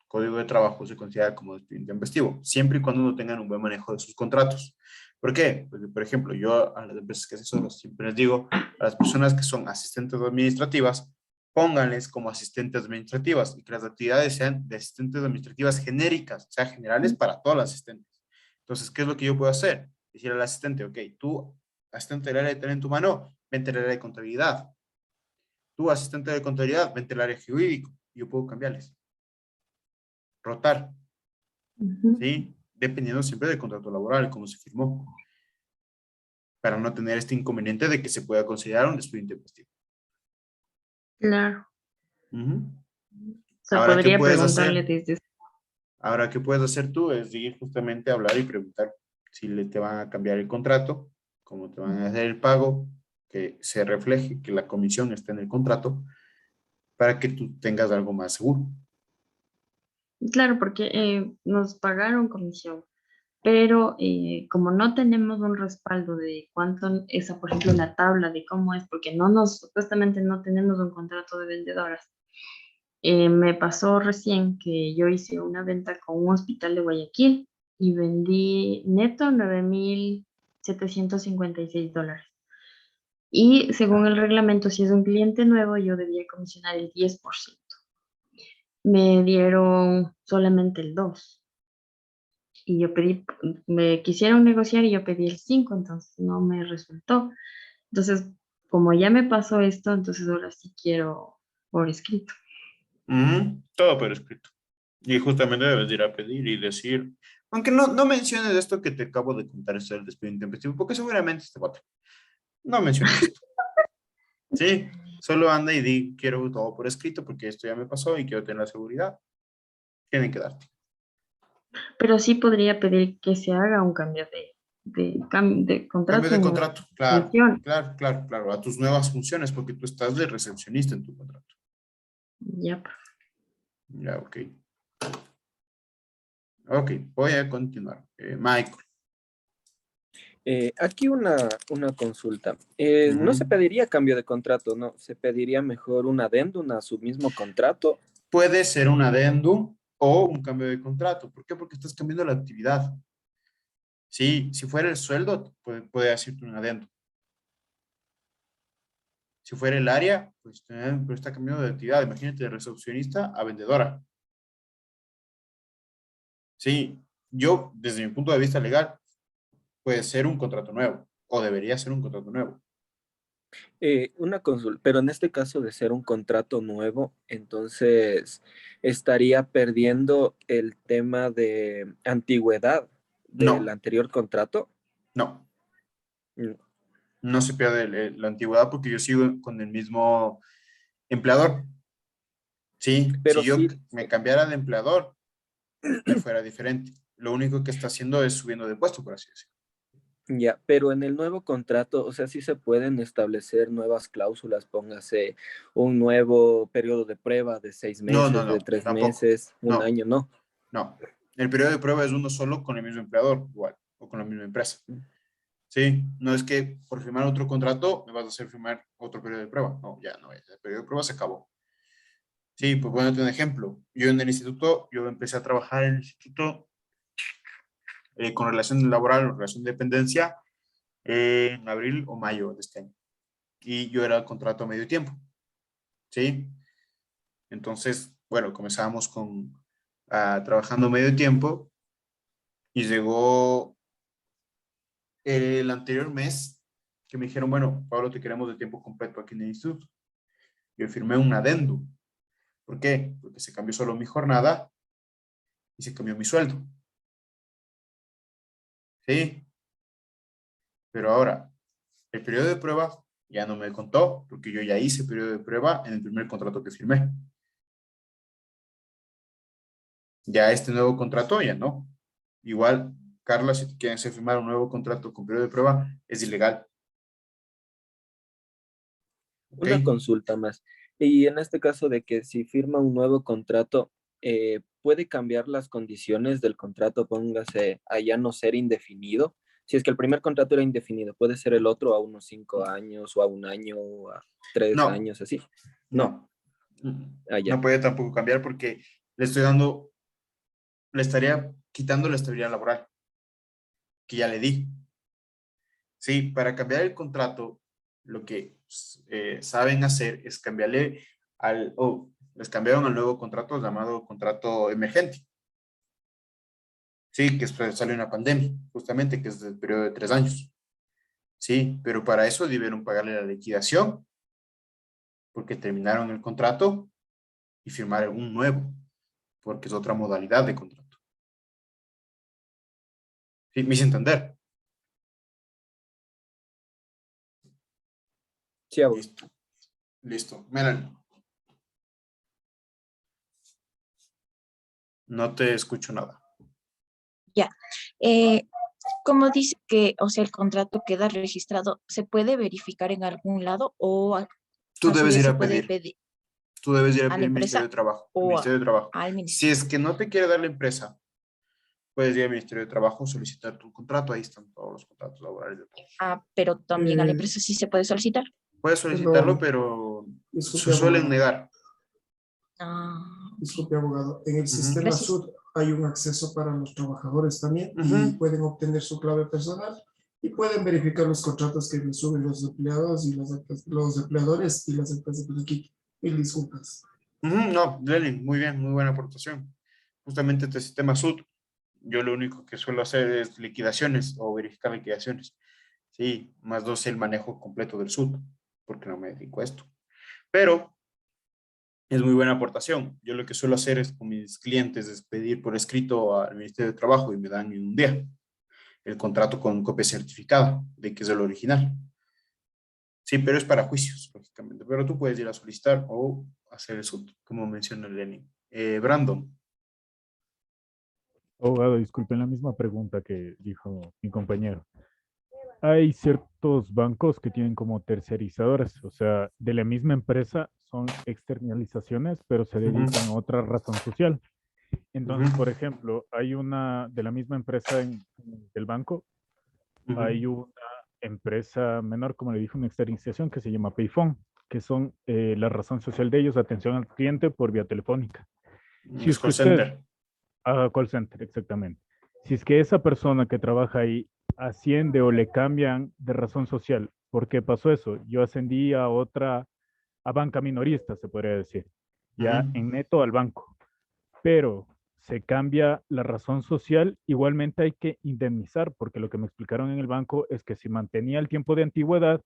Código de Trabajo se considera como despido intempestivo, siempre y cuando uno tenga un buen manejo de sus contratos. ¿Por qué? Porque, por ejemplo, yo a las empresas que asesoro siempre les digo a las personas que son asistentes administrativas, pónganles como asistentes administrativas y que las actividades sean de asistentes administrativas genéricas, o sea, generales para todos los asistentes. Entonces, ¿qué es lo que yo puedo hacer? Decir al asistente, ok, tú, asistente del área de talento humano, vente al área de contabilidad. Tú, asistente de contabilidad, vente al área jurídico. Yo puedo cambiarles. Rotar. ¿Sí? Dependiendo siempre del contrato laboral, cómo se firmó. Para no tener este inconveniente de que se pueda considerar un despido intempestivo. Claro. Uh-huh. O sea, Ahora, ¿qué podría puedes preguntarle hacer? desde... Ahora, ¿qué puedes hacer tú? Es ir justamente a hablar y preguntar si te van a cambiar el contrato, cómo te van a hacer el pago, que se refleje que la comisión está en el contrato, para que tú tengas algo más seguro. Claro, porque nos pagaron comisión, pero como no tenemos un respaldo de cuánto es, por ejemplo, la tabla de cómo es, porque supuestamente no tenemos un contrato de vendedoras. Me pasó recién que yo hice una venta con un hospital de Guayaquil y vendí neto $9,756. Y según el reglamento, si es un cliente nuevo, yo debía comisionar el 10%. Me dieron solamente el 2%. Y yo pedí, me quisieron negociar y yo pedí el 5%, entonces no me resultó. Entonces, como ya me pasó esto, entonces ahora sí quiero por escrito. Todo por escrito. Y justamente debes ir a pedir y decir, aunque no menciones esto que te acabo de contar, esto del despido intempestivo, porque seguramente te va a... No menciones esto. Sí, solo anda y di, quiero todo por escrito porque esto ya me pasó y quiero tener la seguridad. Tienen que darte. Pero sí podría pedir que se haga un cambio de contrato. Cambio de contrato, claro, función. claro, a tus nuevas funciones, porque tú estás de recepcionista en tu contrato. Ya. Ya, ok. Ok, voy a continuar. Michael. Aquí una consulta. No se pediría cambio de contrato, ¿no? Se pediría mejor un adendum a su mismo contrato. Puede ser un adendum o un cambio de contrato. ¿Por qué? Porque estás cambiando la actividad. Sí, si fuera el sueldo, puede decirte un adendum. Si fuera el área, pues pero está cambiando de actividad. Imagínate de recepcionista a vendedora. Sí, yo, desde mi punto de vista legal, puede ser un contrato nuevo o debería ser un contrato nuevo. Una consulta, pero en este caso de ser un contrato nuevo, entonces estaría perdiendo el tema de antigüedad del No, anterior contrato. no, Mm, no se pierde la antigüedad porque yo sigo con el mismo empleador. Sí, Pero si yo sí, me cambiara de empleador, ya fuera diferente. Lo único que está haciendo es subiendo de puesto, por así decirlo. ya, pero en el nuevo contrato, o sea, sí se pueden establecer nuevas cláusulas, póngase un nuevo periodo de prueba de 6 No, no, meses, de no, 3 tampoco. meses, un No, año, ¿no? no. El periodo de prueba es uno solo con el mismo empleador, igual, o con la misma empresa. Sí, no es que por firmar otro contrato me vas a hacer firmar otro periodo de prueba. No, ya no, el periodo de prueba se acabó. Sí, pues bueno, un ejemplo. Yo en el instituto, yo empecé a trabajar en el instituto con relación laboral o relación de dependencia en abril o mayo de este año. Y yo era contrato a medio tiempo. ¿Sí? Entonces, bueno, comenzamos trabajando medio tiempo y llegó el anterior mes que me dijeron, bueno, Pablo, te queremos de tiempo completo aquí en el instituto. Yo firmé un adendum. ¿Por qué? Porque se cambió solo mi jornada y se cambió mi sueldo. ¿Sí? Pero ahora, el periodo de prueba ya no me contó porque yo ya hice periodo de prueba en el primer contrato que firmé. Ya este nuevo contrato ya no. Igual, Carla, si te quieren hacer firmar un nuevo contrato con periodo de prueba, es ilegal. ¿Ok? Una consulta más. Y en este caso de que si firma un nuevo contrato, ¿puede cambiar las condiciones del contrato, póngase a ya no ser indefinido? Si es que el primer contrato era indefinido, ¿puede ser el otro a unos 5 años o a un año o a 3 No, años así? No. no. Ya. No puede tampoco cambiar porque le estoy dando, le estaría quitando la estabilidad laboral que ya le di. Sí, para cambiar el contrato, lo que saben hacer es cambiarle les cambiaron al nuevo contrato llamado contrato emergente. Sí, que sale una pandemia, justamente, que es del periodo de 3 años. Sí, pero para eso debieron pagarle la liquidación, porque terminaron el contrato y firmar un nuevo, porque es otra modalidad de contrato. Sí, me hice entender. Sí, abogado. Listo. Listo. Melanie. No te escucho nada. Ya. Como dice que, o sea, el contrato queda registrado, ¿se puede verificar en algún lado o Tú a su debes vez ir se a puede pedir. pedir Tú debes ir a a la pedir al Ministerio empresa de Trabajo. Al o Ministerio de Trabajo. al Si ministerio? es que no te quiere dar la empresa, puedes ir al Ministerio de Trabajo, solicitar tu contrato. Ahí están todos los contratos laborales de todos. Ah, pero también a la Eh, empresa sí se puede solicitar. Puedes solicitarlo, perdón, pero disculpe, se suelen abogado. negar. Ah, Disculpe, abogado. En el Ujú. sistema gracias. SUD hay un acceso para los trabajadores también y Ujú. pueden obtener su clave personal y pueden verificar los contratos que les suben los empleados y los empleadores y las empresas de equipo. Mil disculpas. Ujú. No, Lenny, muy bien, muy buena aportación. Justamente este sistema SUD, yo lo único que suelo hacer es liquidaciones o verificar liquidaciones. Sí, más dos el manejo completo del SUD, porque no me dedico a esto. Pero es muy buena aportación. Yo lo que suelo hacer es con mis clientes es pedir por escrito al Ministerio de Trabajo y me dan en un día el contrato con copia certificada de que es el original. Sí, pero es para juicios, lógicamente. Pero tú puedes ir a solicitar o hacer eso, como menciona Lenny. Brandon. Abogado, disculpen la misma pregunta que dijo mi compañero. Hay ciertos bancos que tienen como tercerizadores, o sea, de la misma empresa son externalizaciones, pero se dedican a otra razón social. Entonces, por ejemplo, hay una de la misma empresa del banco, hay una empresa menor, como le dije, una externalización que se llama Payphone, que son la razón social de ellos, atención al cliente por vía telefónica. Si Es es que call usted, center. call center, exactamente. Si es que esa persona que trabaja ahí asciende o le cambian de razón social, ¿por qué pasó eso? Yo ascendí a banca minorista, se podría decir, ya en neto al banco, pero se cambia la razón social, igualmente hay que indemnizar, porque lo que me explicaron en el banco es que se mantenía el tiempo de antigüedad,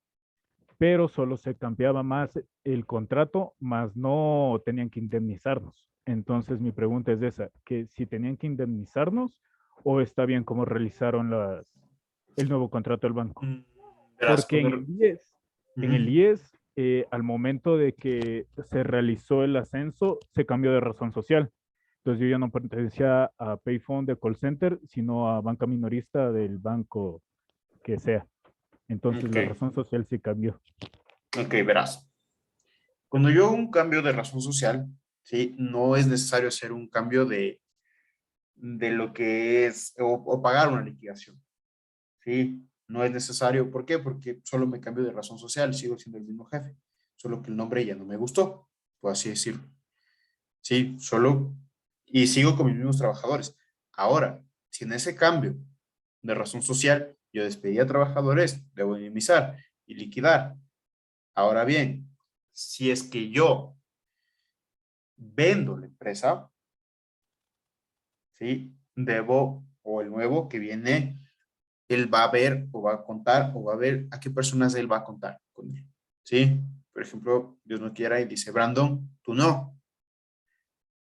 pero solo se cambiaba más el contrato, más no tenían que indemnizarnos. Entonces mi pregunta es esa, que si tenían que indemnizarnos o está bien como realizaron el nuevo contrato del banco. Verás, Porque en cuando- el IES, en el Ujú. IES, al momento de que se realizó el ascenso, se cambió de razón social. Entonces yo ya no pertenecía a Payphone de call center, sino a banca minorista del banco que sea. Entonces la Ok, razón social sí cambió. ok, verás. Cuando yo hago un cambio de razón social, ¿sí? No es necesario hacer un cambio de lo que es, o pagar una liquidación, ¿sí? No es necesario. ¿Por qué? Porque solo me cambio de razón social, sigo siendo el mismo jefe, solo que el nombre ya no me gustó, por así decirlo. Sí, solo, y sigo con mis mismos trabajadores. Ahora, si en ese cambio de razón social yo despedí a trabajadores, debo indemnizar y liquidar. Ahora bien, si es que yo vendo la empresa, ¿sí? Debo, o el nuevo que viene, él va a ver o va a contar o va a ver a qué personas él va a contar con él, ¿sí? Por ejemplo, Dios no quiera y dice, Brandon, tú no,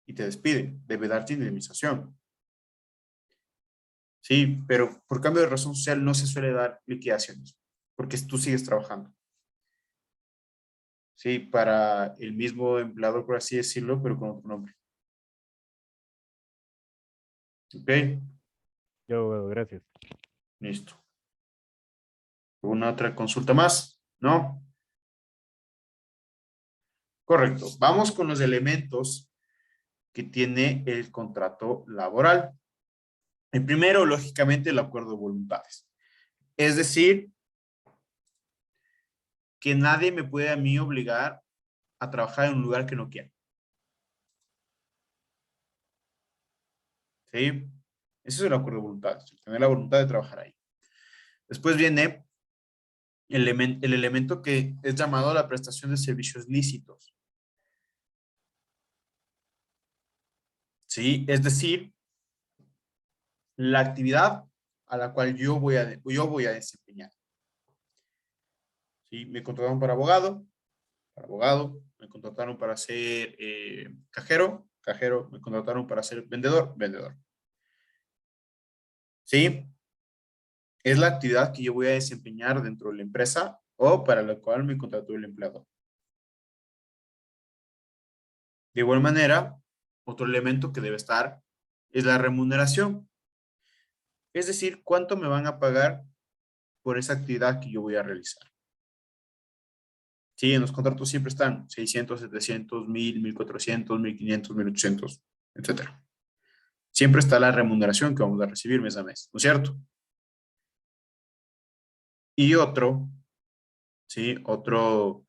y te despide, debe darte indemnización. Sí, pero por cambio de razón social no se suele dar liquidaciones, porque tú sigues trabajando. Sí, para el mismo empleador, por así decirlo, pero con otro nombre. Ok, Yo, gracias. listo. ¿Una otra consulta más? ¿No? Correcto. Vamos con los elementos que tiene el contrato laboral. El primero, lógicamente, el acuerdo de voluntades. Es decir, que nadie me puede a mí obligar a trabajar en un lugar que no quiera. ¿Sí? Ese es el acuerdo de voluntades, tener la voluntad de trabajar ahí. Después viene el elemento que es llamado la prestación de servicios lícitos. ¿Sí? Es decir, la actividad a la cual yo voy a desempeñar. ¿Sí? Me contrataron para abogado, me contrataron para ser cajero, me contrataron para ser vendedor. ¿Sí? Es la actividad que yo voy a desempeñar dentro de la empresa o para la cual me contrató el empleador. De igual manera, otro elemento que debe estar es la remuneración. Es decir, cuánto me van a pagar por esa actividad que yo voy a realizar. Sí, en los contratos siempre están 600, 700, 1000, 1400, 1500, 1800, etcétera. Siempre está la remuneración que vamos a recibir mes a mes, ¿no es cierto? Y ¿sí? Otro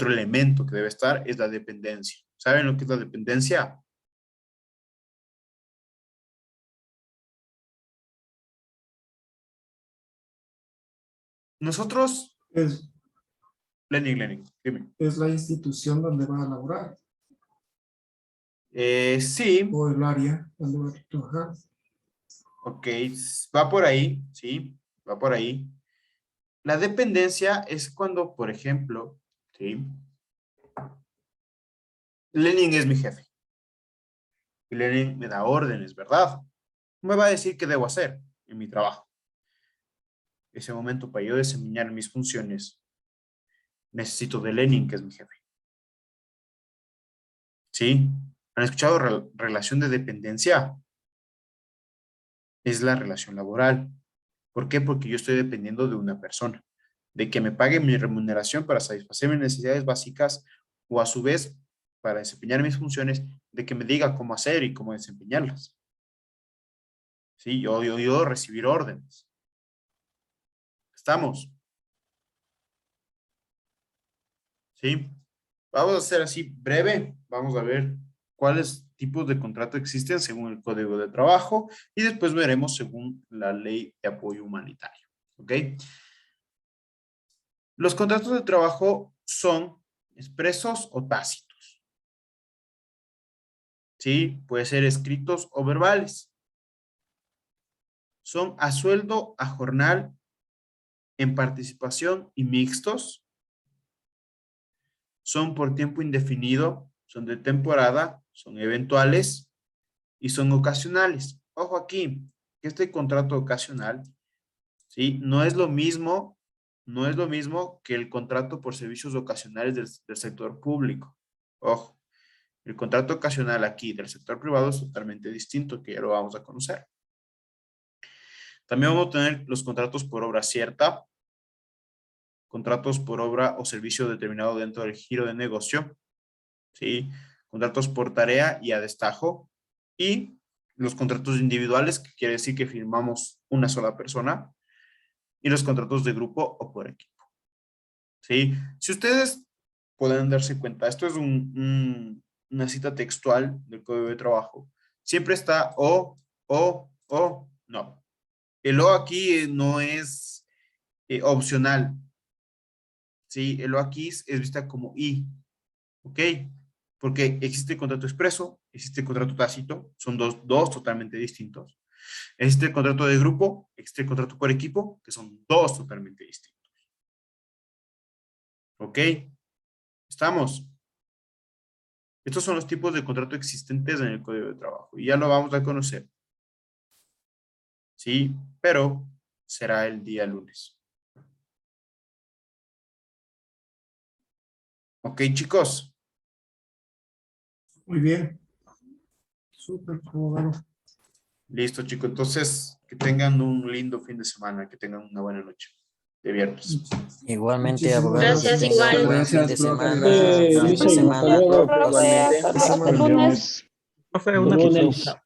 elemento que debe estar es la dependencia. ¿Saben lo que es la dependencia? Nosotros, Es, Lenin, dime. es la institución donde va a laborar Sí, o el área donde va a trabajar. ok, va por ahí, sí, va por ahí. La dependencia es cuando, por ejemplo, sí, Lenin es mi jefe y Lenin me da órdenes, ¿verdad? Me va a decir qué debo hacer en mi trabajo. Ese momento para yo desempeñar mis funciones, necesito de Lenin, que es mi jefe. ¿Sí? ¿Han escuchado relación de dependencia? Es la relación laboral. ¿Por qué? Porque yo estoy dependiendo de una persona, de que me pague mi remuneración para satisfacer mis necesidades básicas o a su vez para desempeñar mis funciones, de que me diga cómo hacer y cómo desempeñarlas. Sí, yo recibir órdenes. ¿Estamos? ¿Sí? Vamos a hacer así breve. Vamos a ver cuáles tipos de contrato existen según el Código de Trabajo y después veremos según la Ley de Apoyo Humanitario. ¿Ok? Los contratos de trabajo son expresos o tácitos. ¿sí? Puede ser escritos o verbales. Son a sueldo, a jornal, en participación y mixtos. Son por tiempo indefinido, son de temporada, son eventuales y son ocasionales. Ojo aquí, que este contrato ocasional, ¿sí? No es lo mismo que el contrato por servicios ocasionales del sector público. Ojo, el contrato ocasional aquí del sector privado es totalmente distinto, que ya lo vamos a conocer. También vamos a tener los contratos por obra cierta, contratos por obra o servicio determinado dentro del giro de negocio, ¿sí? Contratos por tarea y a destajo, y los contratos individuales, que quiere decir que firmamos una sola persona, y los contratos de grupo o por equipo, ¿sí? Si ustedes pueden darse cuenta, esto es una cita textual del Código de Trabajo. Siempre está o, no. El o aquí no es opcional, ¿sí? El o aquí es vista como y, ¿ok? Porque existe el contrato expreso, existe el contrato tácito, son dos totalmente distintos. Existe el contrato de grupo, existe el contrato por equipo, que son dos totalmente distintos. ¿Ok? ¿Estamos? Estos son los tipos de contrato existentes en el Código de Trabajo y ya lo vamos a conocer. Sí, pero será el día lunes. Ok, chicos. Muy bien. Súper, abogado. Listo, chicos. Entonces, que tengan un lindo fin de semana, que tengan una buena noche de viernes. Igualmente, Muchísimas abogado. gracias, que tengan igual. buen fin de Gracias, profe. semana. Gracias. Fin de Hasta semana. luego. Igualmente. Hasta el lunes. Profe, una consulta.